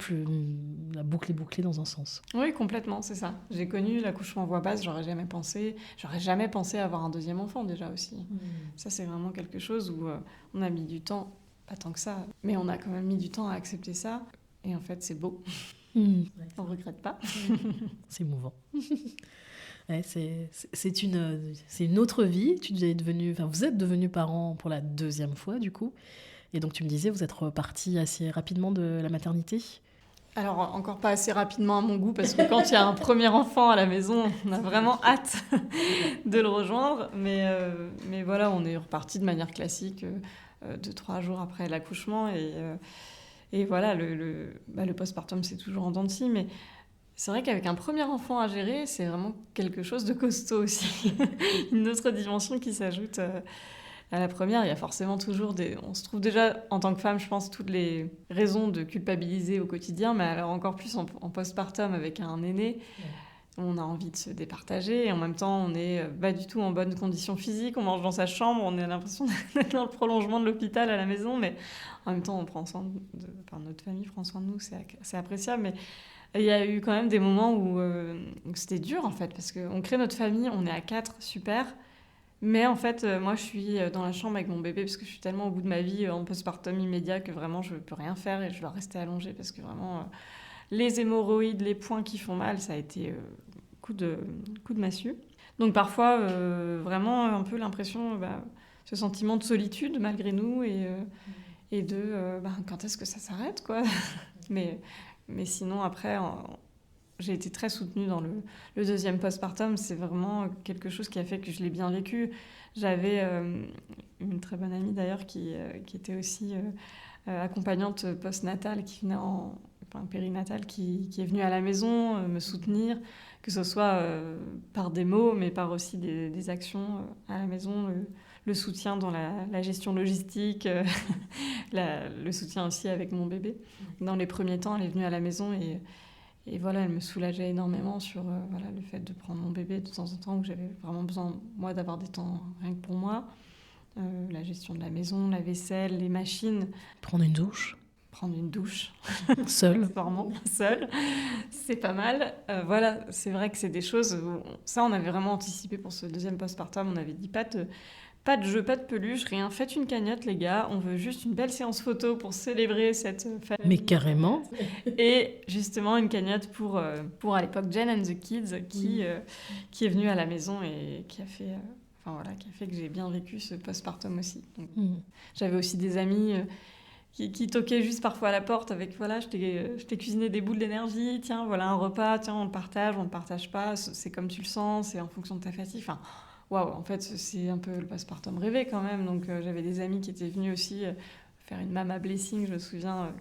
la boucle est bouclée dans un sens. Oui, complètement, c'est ça. J'ai connu l'accouchement voix basse, j'aurais jamais pensé à avoir un deuxième enfant déjà aussi. Ça, c'est vraiment quelque chose où on a mis du temps, pas tant que ça, mais on a quand même mis du temps à accepter ça. Et en fait, c'est beau. On regrette pas. C'est émouvant. Ouais, c'est une autre vie. Vous êtes devenus parents pour la deuxième fois, du coup. Et donc, tu me disais, vous êtes repartis assez rapidement de la maternité ? Alors, encore pas assez rapidement à mon goût, parce que quand il y a un premier enfant à la maison, on a vraiment hâte de le rejoindre. Mais voilà, on est reparti de manière classique 2-3 jours après l'accouchement. Et voilà, le postpartum, c'est toujours en dents de scie. Mais c'est vrai qu'avec un premier enfant à gérer, c'est vraiment quelque chose de costaud aussi. Une autre dimension qui s'ajoute à la première. Il y a forcément toujours on se trouve déjà, en tant que femme, je pense, toutes les raisons de culpabiliser au quotidien, mais alors encore plus en postpartum avec un aîné. On a envie de se départager et en même temps, on n'est pas du tout en bonne condition physique. On mange dans sa chambre, on a l'impression d'être dans le prolongement de l'hôpital à la maison, mais en même temps, on prend soin notre famille prend soin de nous, c'est appréciable. Mais il y a eu quand même des moments où c'était dur, en fait, parce qu'on crée notre famille, on est à 4, super. Mais en fait, moi, je suis dans la chambre avec mon bébé parce que je suis tellement au bout de ma vie en postpartum immédiat que vraiment, je ne peux rien faire et je dois rester allongée parce que vraiment, les hémorroïdes, les points qui font mal, ça a été coup de massue. Donc parfois, vraiment un peu l'impression, ce sentiment de solitude malgré nous et de quand est-ce que ça s'arrête, quoi. mais sinon, après, j'ai été très soutenue dans le deuxième postpartum. C'est vraiment quelque chose qui a fait que je l'ai bien vécu. J'avais une très bonne amie d'ailleurs qui était aussi accompagnante postnatale, qui venait périnatale, qui est venue à la maison me soutenir, que ce soit par des mots, mais par aussi des actions à la maison, le soutien dans la gestion logistique, le soutien aussi avec mon bébé. Dans les premiers temps, elle est venue à la maison et voilà, elle me soulageait énormément sur le fait de prendre mon bébé de temps en temps, où j'avais vraiment besoin, moi, d'avoir des temps rien que pour moi. La gestion de la maison, la vaisselle, les machines. Prendre une douche. Seule. Seule. C'est pas mal. Voilà, c'est vrai que c'est des choses où ça, on avait vraiment anticipé pour ce deuxième postpartum. On avait dit pas de jeu, pas de peluche, rien. Faites une cagnotte, les gars. On veut juste une belle séance photo pour célébrer cette famille. Mais carrément. Et justement, une cagnotte pour à l'époque, Jen and the Kids, qui est venue à la maison et qui a fait... qui a fait que j'ai bien vécu ce postpartum aussi. Donc, j'avais aussi des amis qui toquaient juste parfois à la porte avec je t'ai cuisiné des boules d'énergie, tiens, voilà un repas, tiens, on le partage pas, c'est comme tu le sens, c'est en fonction de ta fatigue. Enfin, waouh, en fait, c'est un peu le postpartum rêvé quand même. Donc, j'avais des amis qui étaient venus aussi faire une mama blessing, je me souviens,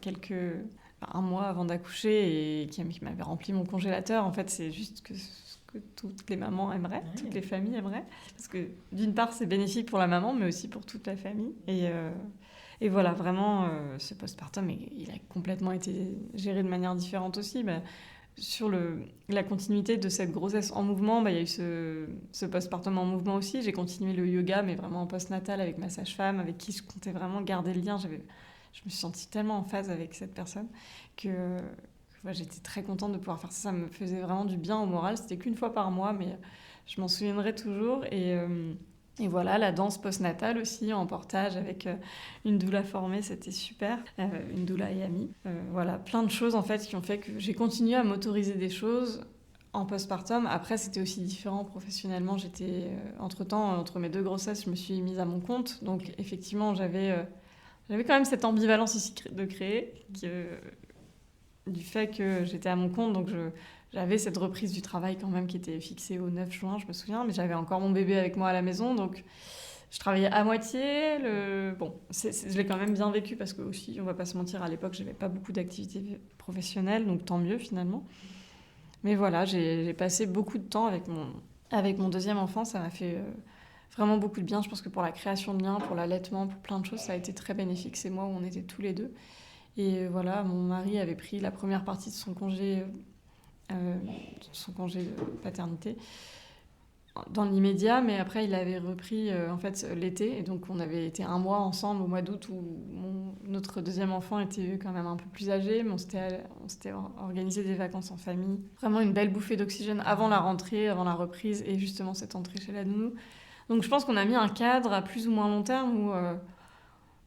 un mois avant d'accoucher et qui m'avaient rempli mon congélateur. En fait, c'est juste que toutes les mamans aimeraient, toutes les familles aimeraient. Parce que d'une part, c'est bénéfique pour la maman, mais aussi pour toute la famille. Et voilà, vraiment, ce postpartum, il a complètement été géré de manière différente aussi. Sur la continuité de cette grossesse en mouvement, il y a eu ce postpartum en mouvement aussi. J'ai continué le yoga, mais vraiment en postnatal avec ma sage-femme, avec qui je comptais vraiment garder le lien. Je me suis sentie tellement en phase avec cette personne que j'étais très contente de pouvoir faire ça. Ça me faisait vraiment du bien au moral. C'était qu'une fois par mois, mais je m'en souviendrai toujours. Et voilà, la danse postnatale aussi, en portage avec une doula formée, c'était super. Une doula et amie. Voilà, plein de choses en fait qui ont fait que j'ai continué à m'autoriser des choses en postpartum. Après, c'était aussi différent professionnellement. J'étais, entre-temps, entre mes 2 grossesses, je me suis mise à mon compte. Donc effectivement, j'avais quand même cette ambivalence aussi de créer, du fait que j'étais à mon compte, donc j'avais cette reprise du travail quand même qui était fixée au 9 juin, je me souviens, mais j'avais encore mon bébé avec moi à la maison, donc je travaillais à moitié. Je l'ai quand même bien vécu parce que aussi, on va pas se mentir, à l'époque, j'avais pas beaucoup d'activités professionnelles, donc tant mieux finalement. Mais voilà, j'ai passé beaucoup de temps avec mon deuxième enfant, ça m'a fait vraiment beaucoup de bien. Je pense que pour la création de liens, pour l'allaitement, pour plein de choses, ça a été très bénéfique. C'est moi où on était tous les deux. Et voilà, mon mari avait pris la première partie de son congé de paternité dans l'immédiat, mais après il avait repris en fait l'été, et donc on avait été un mois ensemble au mois d'août où notre deuxième enfant était quand même un peu plus âgé, mais on s'était organisé des vacances en famille. Vraiment une belle bouffée d'oxygène avant la rentrée, avant la reprise et justement cette entrée chez la nounou. Donc je pense qu'on a mis un cadre à plus ou moins long terme où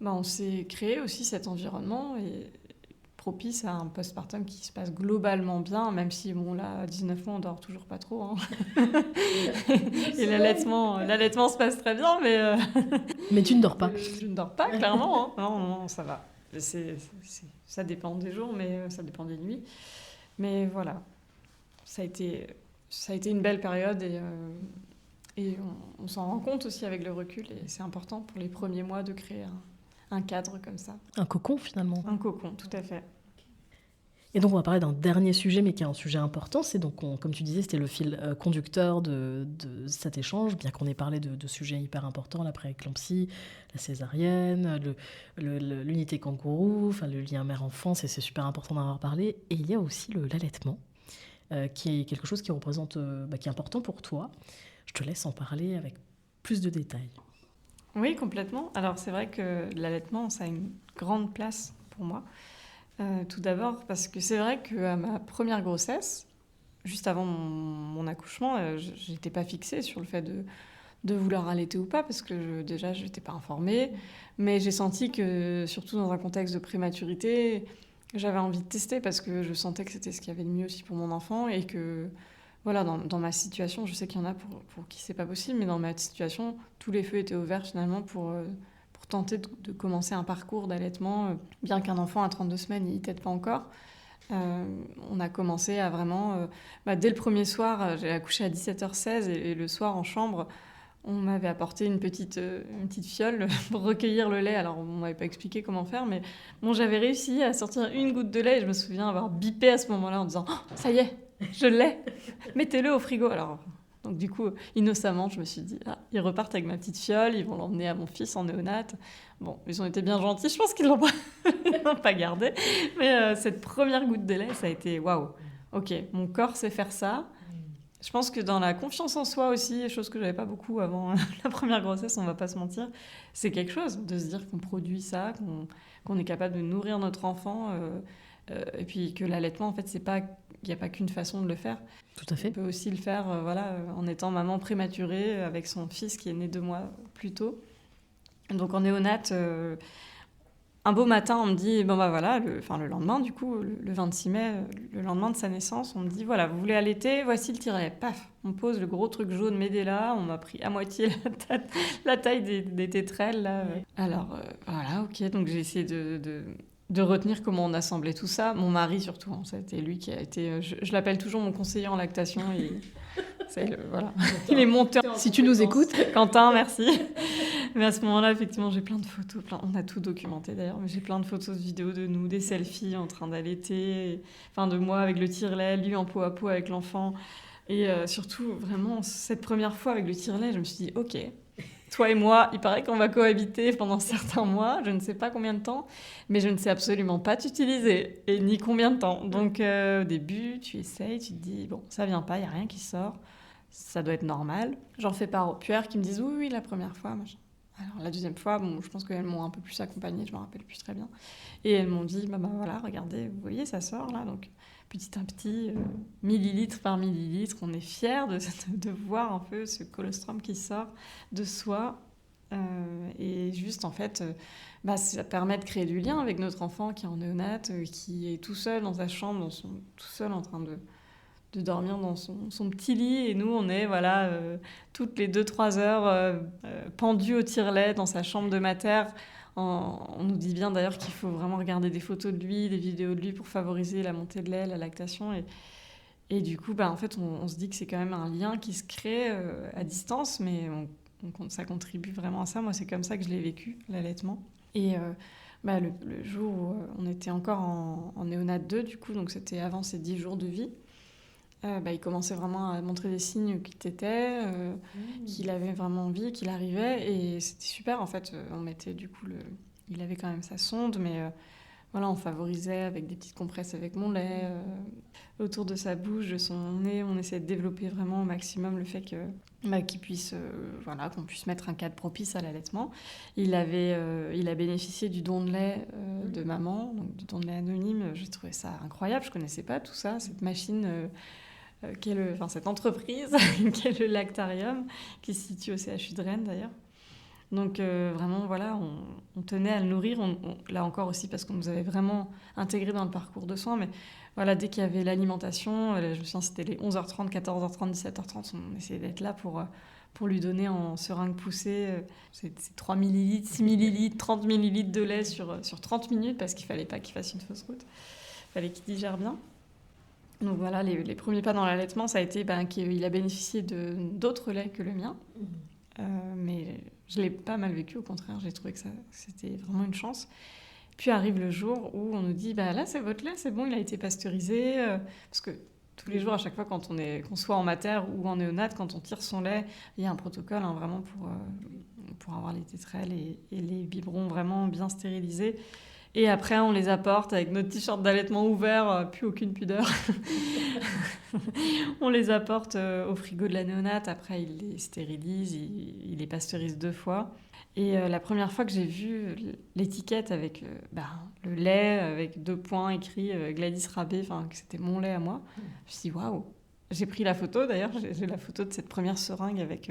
on s'est créé aussi cet environnement et propice à un postpartum qui se passe globalement bien, même si, bon, là, à 19 mois, on dort toujours pas trop. Hein. Et l'allaitement se passe très bien, mais... Mais tu ne dors pas. Je ne dors pas, clairement. Hein. Non, ça va. Ça dépend des jours, mais ça dépend des nuits. Mais voilà, ça a été une belle période et on s'en rend compte aussi avec le recul. Et c'est important pour les premiers mois de créer un cadre comme ça. Un cocon, finalement. Un cocon, tout à fait. Et donc, on va parler d'un dernier sujet, mais qui est un sujet important. C'est donc, comme tu disais, c'était le fil conducteur de cet échange, bien qu'on ait parlé de sujets hyper importants, la pré-éclampsie, la césarienne, l'unité kangourou, enfin, le lien mère-enfant, c'est super important d'en avoir parlé. Et il y a aussi l'allaitement, qui est quelque chose qui représente, qui est important pour toi. Je te laisse en parler avec plus de détails. Oui, complètement. Alors, c'est vrai que l'allaitement, ça a une grande place pour moi. Tout d'abord, parce que c'est vrai qu'à ma première grossesse, juste avant mon accouchement, je n'étais pas fixée sur le fait de vouloir allaiter ou pas, parce que déjà, je n'étais pas informée. Mais j'ai senti que, surtout dans un contexte de prématurité, j'avais envie de tester, parce que je sentais que c'était ce qu'il y avait de mieux aussi pour mon enfant, et que, voilà, dans ma situation, je sais qu'il y en a pour qui c'est pas possible, mais dans ma situation, tous les feux étaient ouverts finalement pour tenter de commencer un parcours d'allaitement, bien qu'un enfant à 32 semaines, il n'y t'aide pas encore. On a commencé à vraiment... dès le premier soir, j'ai accouché à 17h16 et le soir en chambre, on m'avait apporté une petite fiole pour recueillir le lait. Alors, on ne m'avait pas expliqué comment faire, mais bon, j'avais réussi à sortir une goutte de lait et je me souviens avoir bipé à ce moment-là en disant « Oh, ça y est, je l'ai, mettez-le au frigo !» Alors, donc du coup, innocemment, je me suis dit, ils repartent avec ma petite fiole, ils vont l'emmener à mon fils en néonate. Bon, ils ont été bien gentils, je pense qu'ils l'ont pas gardé. Mais cette première goutte de lait, ça a été waouh. Ok, mon corps sait faire ça. Je pense que dans la confiance en soi aussi, chose que j'avais pas beaucoup avant la première grossesse, on va pas se mentir, c'est quelque chose de se dire qu'on produit ça, qu'on est capable de nourrir notre enfant. Et puis que l'allaitement, en fait, il n'y a pas qu'une façon de le faire. Tout à fait. On peut aussi le faire en étant maman prématurée avec son fils qui est né 2 mois plus tôt. Donc en néonate, un beau matin, on me dit, le lendemain, du coup, le 26 mai, le lendemain de sa naissance, on me dit, voilà, vous voulez allaiter, voici le tire-lait. Paf, on pose le gros truc jaune Medela, on m'a pris à moitié la taille des tétrelles. Là. Alors, voilà, ok, donc j'ai essayé de retenir comment on assemblait tout ça. Mon mari, surtout, hein, ça a été lui qui a été... Je l'appelle toujours mon conseiller en lactation. Voilà. Il est monteur. Si tu nous écoutes. Quentin, merci. Mais à ce moment-là, effectivement, j'ai plein de photos. On a tout documenté, d'ailleurs. Mais j'ai plein de photos, de vidéos de nous, des selfies en train d'allaiter. Enfin, de moi avec le tire-lait, lui en peau à peau avec l'enfant. Et surtout, vraiment, cette première fois avec le tire-lait, je me suis dit, OK, toi et moi, il paraît qu'on va cohabiter pendant certains mois, je ne sais pas combien de temps, mais je ne sais absolument pas t'utiliser, et ni combien de temps. Donc au début, tu essayes, tu te dis, bon, ça vient pas, il n'y a rien qui sort, ça doit être normal. J'en fais part aux puères qui me disent, oui, la première fois, machin. Alors la deuxième fois, bon, je pense qu'elles m'ont un peu plus accompagnée, je ne me rappelle plus très bien. Et elles m'ont dit, voilà, regardez, vous voyez, ça sort là, donc... Petit à petit, millilitre par millilitre, on est fiers de voir un peu ce colostrum qui sort de soi. Et juste, en fait, ça permet de créer du lien avec notre enfant qui est en néonate, qui est tout seul dans sa chambre, tout seul en train de dormir dans son petit lit. Et nous, on est toutes les 2-3 heures pendus au tire-lait dans sa chambre de mater. On nous dit bien d'ailleurs qu'il faut vraiment regarder des photos de lui, des vidéos de lui pour favoriser la montée de lait, la lactation. Et du coup, en fait, on se dit que c'est quand même un lien qui se crée à distance, mais ça contribue vraiment à ça. Moi, c'est comme ça que je l'ai vécu, l'allaitement. Et le jour où on était encore en néonate 2, du coup, donc c'était avant ses 10 jours de vie, il commençait vraiment à montrer des signes qu'il t'était, qu'il avait vraiment envie, qu'il arrivait. Et c'était super, en fait. On mettait du coup il avait quand même sa sonde, mais Voilà, on favorisait avec des petites compresses avec mon lait, autour de sa bouche, de son nez. On essayait de développer vraiment au maximum le fait qu'il puisse, qu'on puisse mettre un cadre propice à l'allaitement. Il a bénéficié du don de lait de maman, donc du don de lait anonyme. J'ai trouvé ça incroyable. Je connaissais pas tout ça, cette machine. Cette entreprise qui est le Lactarium, qui se situe au CHU de Rennes d'ailleurs. Donc vraiment, voilà, on tenait à le nourrir. Là encore aussi, parce qu'on nous avait vraiment intégrés dans le parcours de soins. Mais voilà, dès qu'il y avait l'alimentation, je me souviens, c'était les 11h30, 14h30, 17h30, on essayait d'être là pour lui donner en seringue poussée. C'est 3 millilitres, 6 millilitres, 30 millilitres de lait sur 30 minutes, parce qu'il ne fallait pas qu'il fasse une fausse route. Il fallait qu'il digère bien. Donc voilà, les premiers pas dans l'allaitement, ça a été qu'il a bénéficié d'autres laits que le mien. Mais je ne l'ai pas mal vécu, au contraire, j'ai trouvé que c'était vraiment une chance. Puis arrive le jour où on nous dit là c'est votre lait, c'est bon, il a été pasteurisé. Parce que tous les jours, à chaque fois qu'on soit en mater ou en néonat, quand on tire son lait, il y a un protocole vraiment pour avoir les tétrelles et les biberons vraiment bien stérilisés. Et après, on les apporte avec notre t-shirt d'allaitement ouvert, plus aucune pudeur. On les apporte au frigo de la néonate. Après, il les stérilise, il les pasteurise 2 fois. Et la première fois que j'ai vu l'étiquette avec le lait, avec 2 points écrits Gladys Rabé, que c'était mon lait à moi, je me suis dit waouh. J'ai pris la photo, d'ailleurs, j'ai la photo de cette première seringue avec...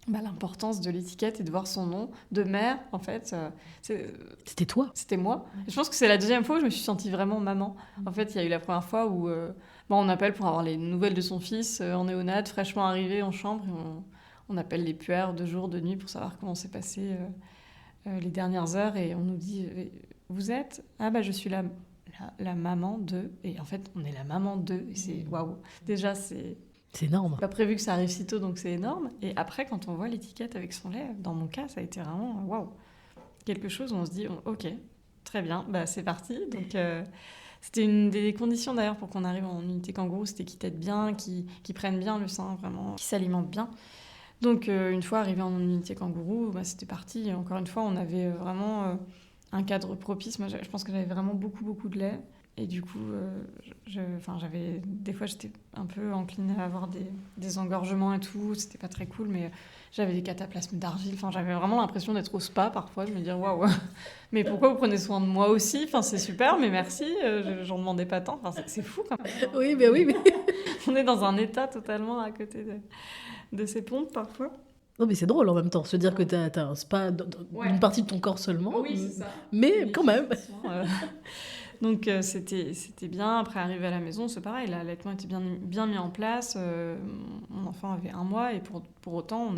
l'importance de l'étiquette et de voir son nom de mère, en fait. C'était toi? C'était moi. Et je pense que c'est la deuxième fois où je me suis sentie vraiment maman. En fait, il y a eu la première fois où on appelle pour avoir les nouvelles de son fils en néonate, fraîchement arrivé en chambre. Et on appelle les puères de jour, de nuit pour savoir comment s'est passé les dernières heures. Et on nous dit, vous êtes ? Je suis la maman de... Et en fait, on est la maman de... Et c'est waouh. Déjà, c'est énorme. Pas prévu que ça arrive si tôt, donc c'est énorme. Et après, quand on voit l'étiquette avec son lait, dans mon cas, ça a été vraiment waouh. Quelque chose où on se dit, ok, très bien, c'est parti. Donc, c'était une des conditions d'ailleurs pour qu'on arrive en unité kangourou, c'était qu'ils tètent bien, qu'ils prennent bien le sein, vraiment, qu'ils s'alimentent bien. Donc, une fois arrivé en unité kangourou, c'était parti. Et encore une fois, on avait vraiment un cadre propice. Moi, je pense que j'avais vraiment beaucoup, beaucoup de lait. Et du coup, des fois, j'étais un peu inclinée à avoir des engorgements et tout. C'était pas très cool, mais j'avais des cataplasmes d'argile. J'avais vraiment l'impression d'être au spa parfois, de me dire waouh, mais pourquoi vous prenez soin de moi aussi ? C'est super, mais merci, j'en demandais pas tant. C'est fou quand même. Oui, mais On est dans un état totalement à côté de ces pompes parfois. Non, mais c'est drôle en même temps, se dire que t'as un spa d'une partie de ton corps seulement. Oui, c'est ça. Mais quand même. Donc c'était bien. Après, arrivé à la maison, c'est pareil, l'allaitement était bien mis en place. Mon enfant avait 1 mois et pour autant,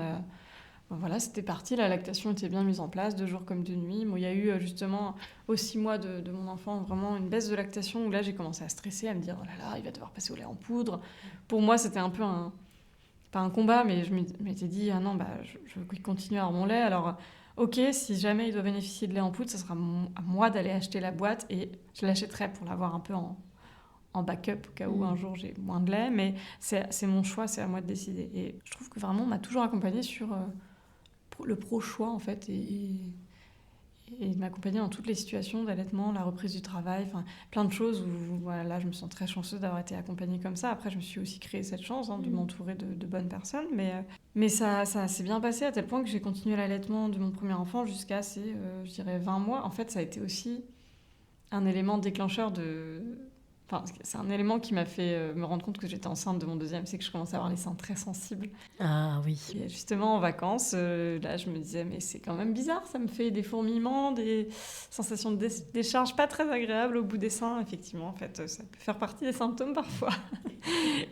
c'était parti. La lactation était bien mise en place, 2 jours comme 2 nuits. Bon, il y a eu justement aux 6 mois de mon enfant vraiment une baisse de lactation où là, j'ai commencé à stresser, à me dire oh là là, il va devoir passer au lait en poudre. Pour moi, c'était un peu pas un combat, mais je m'étais dit ah non, je vais continuer à avoir mon lait. Alors ok, si jamais il doit bénéficier de lait en poudre, ça sera à moi d'aller acheter la boîte et je l'achèterai pour l'avoir un peu en backup au cas où un jour j'ai moins de lait. Mais c'est mon choix, c'est à moi de décider. Et je trouve que vraiment, on m'a toujours accompagnée sur le pro-choix, en fait, et de m'accompagner dans toutes les situations d'allaitement, la reprise du travail, plein de choses où là, je me sens très chanceuse d'avoir été accompagnée comme ça. Après, je me suis aussi créé cette chance de m'entourer de bonnes personnes. Mais ça s'est bien passé à tel point que j'ai continué l'allaitement de mon premier enfant jusqu'à je dirais 20 mois. En fait, ça a été aussi un élément déclencheur c'est un élément qui m'a fait me rendre compte que j'étais enceinte de mon deuxième, c'est que je commençais à avoir les seins très sensibles. Ah oui. Et justement, en vacances, là, je me disais, mais c'est quand même bizarre, ça me fait des fourmillements, des sensations de décharge pas très agréables au bout des seins. Effectivement, en fait, ça peut faire partie des symptômes parfois.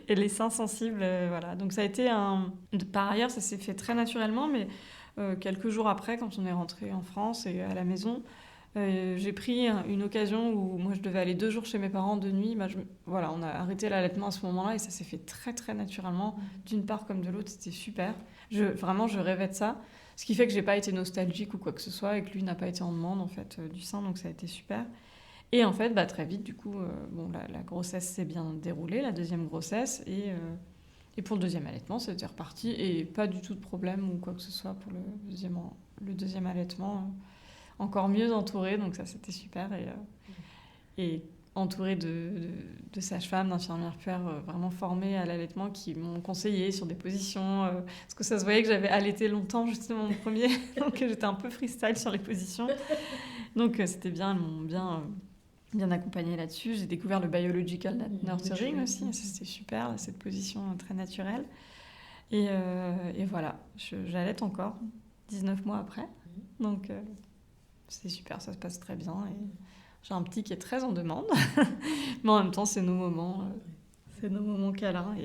Et les seins sensibles, voilà. Donc ça a été Par ailleurs, ça s'est fait très naturellement, mais quelques jours après, quand on est rentré en France et à la maison, j'ai pris une occasion où moi je devais aller 2 jours chez mes parents de nuit. On a arrêté l'allaitement à ce moment-là et ça s'est fait très très naturellement, d'une part comme de l'autre, c'était super. Vraiment, je rêvais de ça. Ce qui fait que j'ai pas été nostalgique ou quoi que ce soit et que lui n'a pas été en demande en fait du sein, donc ça a été super. Et en fait, très vite, du coup, la grossesse s'est bien déroulée, la deuxième grossesse, et pour le deuxième allaitement, c'était reparti et pas du tout de problème ou quoi que ce soit pour le deuxième allaitement. encore mieux entourée, donc ça c'était super. Et entourée de sages-femmes, d'infirmières puères vraiment formées à l'allaitement qui m'ont conseillé sur des positions, parce que ça se voyait que j'avais allaité longtemps justement mon premier, donc j'étais un peu freestyle sur les positions. Donc c'était bien, elles m'ont bien accompagnée là-dessus. J'ai découvert le biological nurturing aussi, c'était super, cette position très naturelle. Et voilà, j'allaite encore 19 mois après, donc c'est super, ça se passe très bien. Et j'ai un petit qui est très en demande, mais en même temps, c'est nos moments câlins.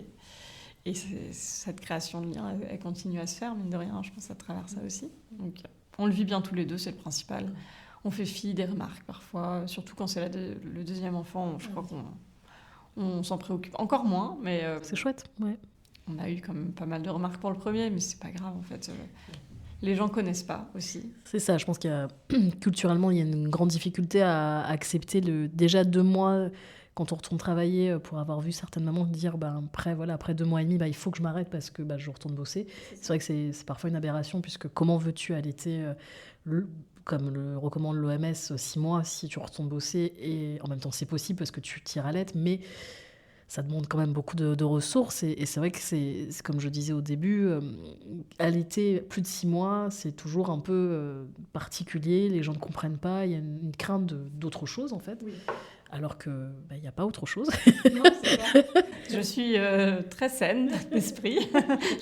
Et cette création de lien, elle continue à se faire, mine de rien, je pense, à travers ça aussi. Donc, on le vit bien tous les deux, c'est le principal. On fait fi des remarques parfois, surtout quand c'est le deuxième enfant. Je crois qu'on s'en préoccupe encore moins, mais c'est chouette, ouais. On a eu quand même pas mal de remarques pour le premier, mais c'est pas grave en fait. Les gens connaissent pas aussi. C'est ça, je pense qu'il y a culturellement il y a une grande difficulté à accepter déjà 2 mois quand on retourne travailler, pour avoir vu certaines mamans dire après 2 mois et demi il faut que je m'arrête parce que je retourne bosser. C'est vrai que c'est parfois une aberration, puisque comment veux-tu allaiter comme le recommande l'OMS 6 mois si tu retournes bosser, et en même temps c'est possible parce que tu tires à l'aide, mais ça demande quand même beaucoup de ressources, et c'est vrai que c'est comme je disais au début, allaiter plus de 6 mois, c'est toujours un peu particulier, les gens ne comprennent pas, il y a une crainte d'autre chose en fait, oui. Alors qu'il n'y a pas autre chose. Non, c'est clair. Je suis très saine d'esprit,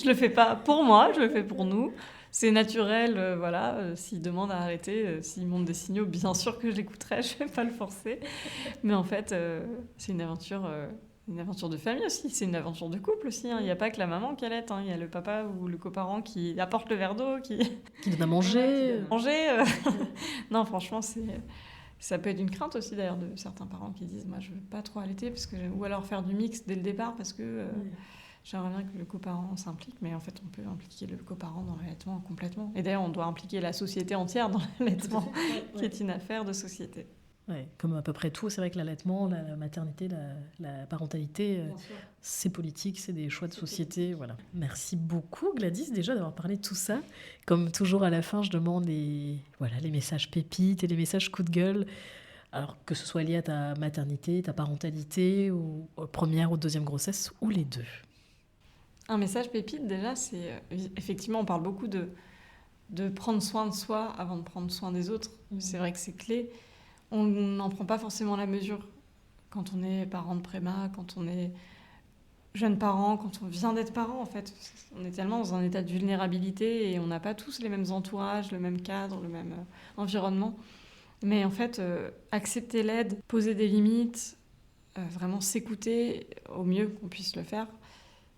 je le fais pas pour moi, je le fais pour nous. C'est naturel, voilà. S'il demande à arrêter, s'il montre des signaux, bien sûr que je l'écouterai, je vais pas le forcer. Mais en fait, c'est une aventure de famille aussi, c'est une aventure de couple aussi. Il n'y a pas que la maman qui allaite, il y a le papa ou le coparent qui apporte le verre d'eau, qui donne à manger. Non, franchement, ça peut être une crainte aussi d'ailleurs de certains parents qui disent moi je veux pas trop allaiter ou alors faire du mix dès le départ parce que j'aimerais bien que le coparent s'implique, mais en fait on peut impliquer le coparent dans l'allaitement complètement. Et d'ailleurs on doit impliquer la société entière dans l'allaitement, qui est une affaire de société. Ouais, comme à peu près tout, c'est vrai que l'allaitement, la maternité, la parentalité, c'est politique, c'est des choix de société. Voilà. Merci beaucoup Gladys déjà d'avoir parlé de tout ça. Comme toujours à la fin, je demande les messages pépites et les messages coup de gueule. Alors que ce soit lié à ta maternité, ta parentalité, ou première ou deuxième grossesse, ou les deux. Un message pépite déjà, c'est effectivement on parle beaucoup de prendre soin de soi avant de prendre soin des autres. C'est vrai que c'est clé. On n'en prend pas forcément la mesure quand on est parent de préma, quand on est jeune parent, quand on vient d'être parent en fait. On est tellement dans un état de vulnérabilité et on n'a pas tous les mêmes entourages, le même cadre, le même environnement. Mais en fait, accepter l'aide, poser des limites, vraiment s'écouter au mieux qu'on puisse le faire,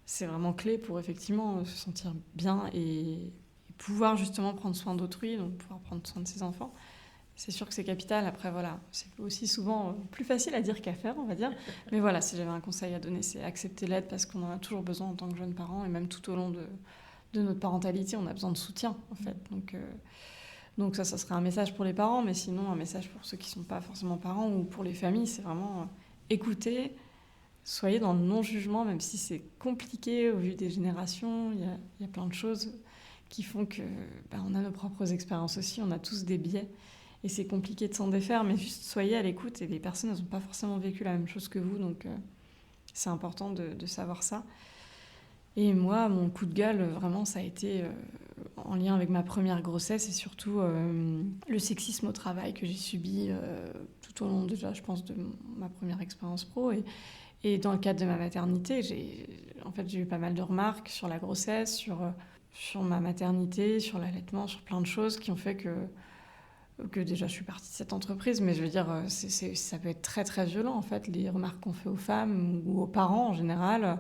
c'est vraiment clé pour effectivement se sentir bien et pouvoir justement prendre soin d'autrui, donc pouvoir prendre soin de ses enfants. C'est sûr que c'est capital. Après, voilà, c'est aussi souvent plus facile à dire qu'à faire, on va dire. Mais voilà, si j'avais un conseil à donner, c'est accepter l'aide parce qu'on en a toujours besoin en tant que jeune parent. Et même tout au long de notre parentalité, on a besoin de soutien, en fait. Donc ça serait un message pour les parents. Mais sinon, un message pour ceux qui ne sont pas forcément parents ou pour les familles, c'est vraiment écouter, soyez dans le non-jugement, même si c'est compliqué au vu des générations. Il y a plein de choses qui font que on a nos propres expériences aussi. On a tous des biais. Et c'est compliqué de s'en défaire, mais juste soyez à l'écoute. Et les personnes, elles n'ont pas forcément vécu la même chose que vous, donc c'est important de savoir ça. Et moi, mon coup de gueule, vraiment, ça a été en lien avec ma première grossesse et surtout le sexisme au travail que j'ai subi tout au long, déjà, je pense, de ma première expérience pro. Et dans le cadre de ma maternité, j'ai eu pas mal de remarques sur la grossesse, sur ma maternité, sur l'allaitement, sur plein de choses qui ont fait que déjà je suis partie de cette entreprise, mais je veux dire, ça peut être très très violent en fait, les remarques qu'on fait aux femmes ou aux parents en général,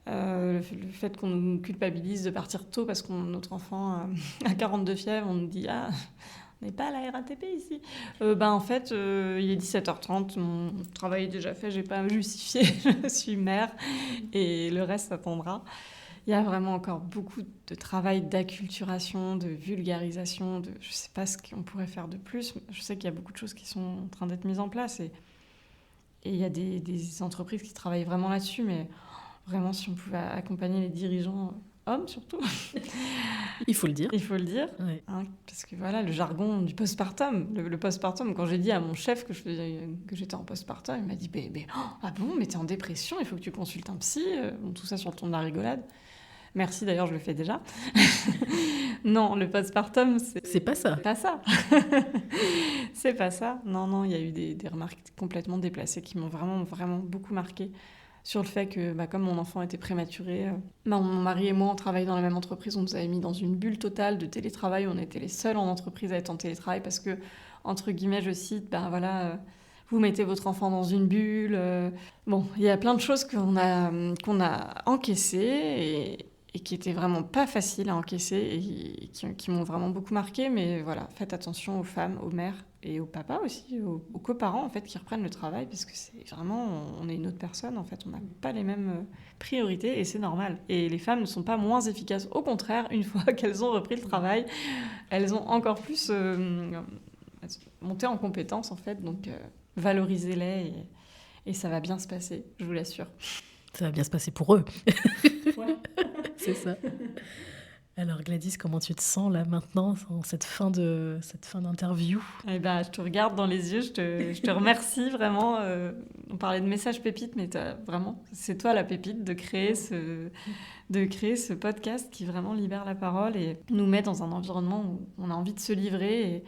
le fait qu'on nous culpabilise de partir tôt parce que notre enfant a 42 fièvres, on nous dit ah, on n'est pas à la RATP ici. En fait, il est 17h30, mon travail est déjà fait, j'ai pas à me justifier, je suis mère et le reste attendra. Il y a vraiment encore beaucoup de travail d'acculturation, de vulgarisation, je ne sais pas ce qu'on pourrait faire de plus. Je sais qu'il y a beaucoup de choses qui sont en train d'être mises en place et il y a des entreprises qui travaillent vraiment là-dessus, mais vraiment si on pouvait accompagner les dirigeants, hommes surtout, Il faut le dire. Il faut le dire. Ouais. Parce que voilà, le jargon du postpartum. Le postpartum, quand j'ai dit à mon chef que j'étais en postpartum, il m'a dit ah bon, mais t'es en dépression, il faut que tu consultes un psy. Bon, tout ça sur le ton de la rigolade. Merci, d'ailleurs, je le fais déjà. Non, le postpartum, c'est pas ça. Pas ça. C'est pas ça. Non, il y a eu des remarques complètement déplacées qui m'ont vraiment, vraiment beaucoup marquée sur le fait que, comme mon enfant était prématuré, mon mari et moi, on travaillait dans la même entreprise, on nous avait mis dans une bulle totale de télétravail, on était les seuls en entreprise à être en télétravail parce que, entre guillemets, je cite, vous mettez votre enfant dans une bulle. Bon, il y a plein de choses qu'on a encaissées et qui étaient vraiment pas faciles à encaisser et qui m'ont vraiment beaucoup marqué. Mais voilà, faites attention aux femmes, aux mères et aux papas aussi, aux coparents en fait, qui reprennent le travail parce que c'est vraiment, on est une autre personne en fait, on n'a pas les mêmes priorités et c'est normal. Et les femmes ne sont pas moins efficaces, au contraire, une fois qu'elles ont repris le travail, elles ont encore plus monté en compétences en fait, donc valorisez-les et ça va bien se passer, je vous l'assure. Ça va bien se passer pour eux. Ouais. C'est ça. Alors Gladys, comment tu te sens là maintenant, en cette fin d'interview ? Je te regarde dans les yeux, je te remercie vraiment. On parlait de messages pépites, mais vraiment, c'est toi la pépite de créer ce podcast qui vraiment libère la parole et nous met dans un environnement où on a envie de se livrer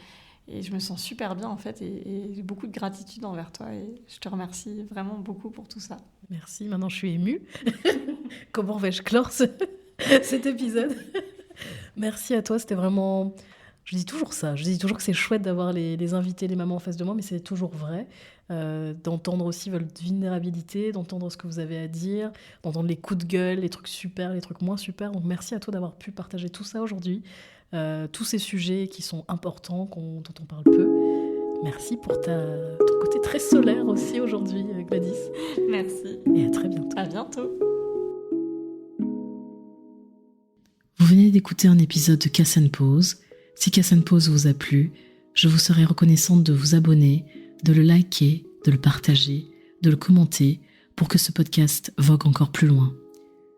et je me sens super bien en fait et j'ai beaucoup de gratitude envers toi et je te remercie vraiment beaucoup pour tout ça. Merci, maintenant je suis émue. Comment vais-je clore cet épisode ? Merci à toi, c'était vraiment... Je dis toujours ça, je dis toujours que c'est chouette d'avoir les invités, les mamans en face de moi, mais c'est toujours vrai. D'entendre aussi votre vulnérabilité, d'entendre ce que vous avez à dire, d'entendre les coups de gueule, les trucs super, les trucs moins super. Donc merci à toi d'avoir pu partager tout ça aujourd'hui, tous ces sujets qui sont importants, dont on parle peu. Merci pour ton côté très solaire aussi aujourd'hui, Gladys. Merci. Et à très bientôt. À bientôt. Vous venez d'écouter un épisode de Casse & Pause. Si Casse & Pause vous a plu, je vous serai reconnaissante de vous abonner, de le liker, de le partager, de le commenter pour que ce podcast vogue encore plus loin.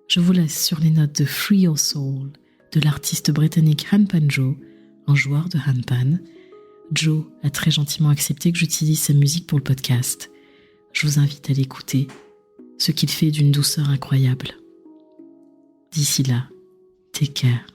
Je vous laisse sur les notes de Free Your Soul de l'artiste britannique Handpan Joe, un joueur de handpan. Joe a très gentiment accepté que j'utilise sa musique pour le podcast. Je vous invite à l'écouter, ce qu'il fait d'une douceur incroyable. D'ici là, take care.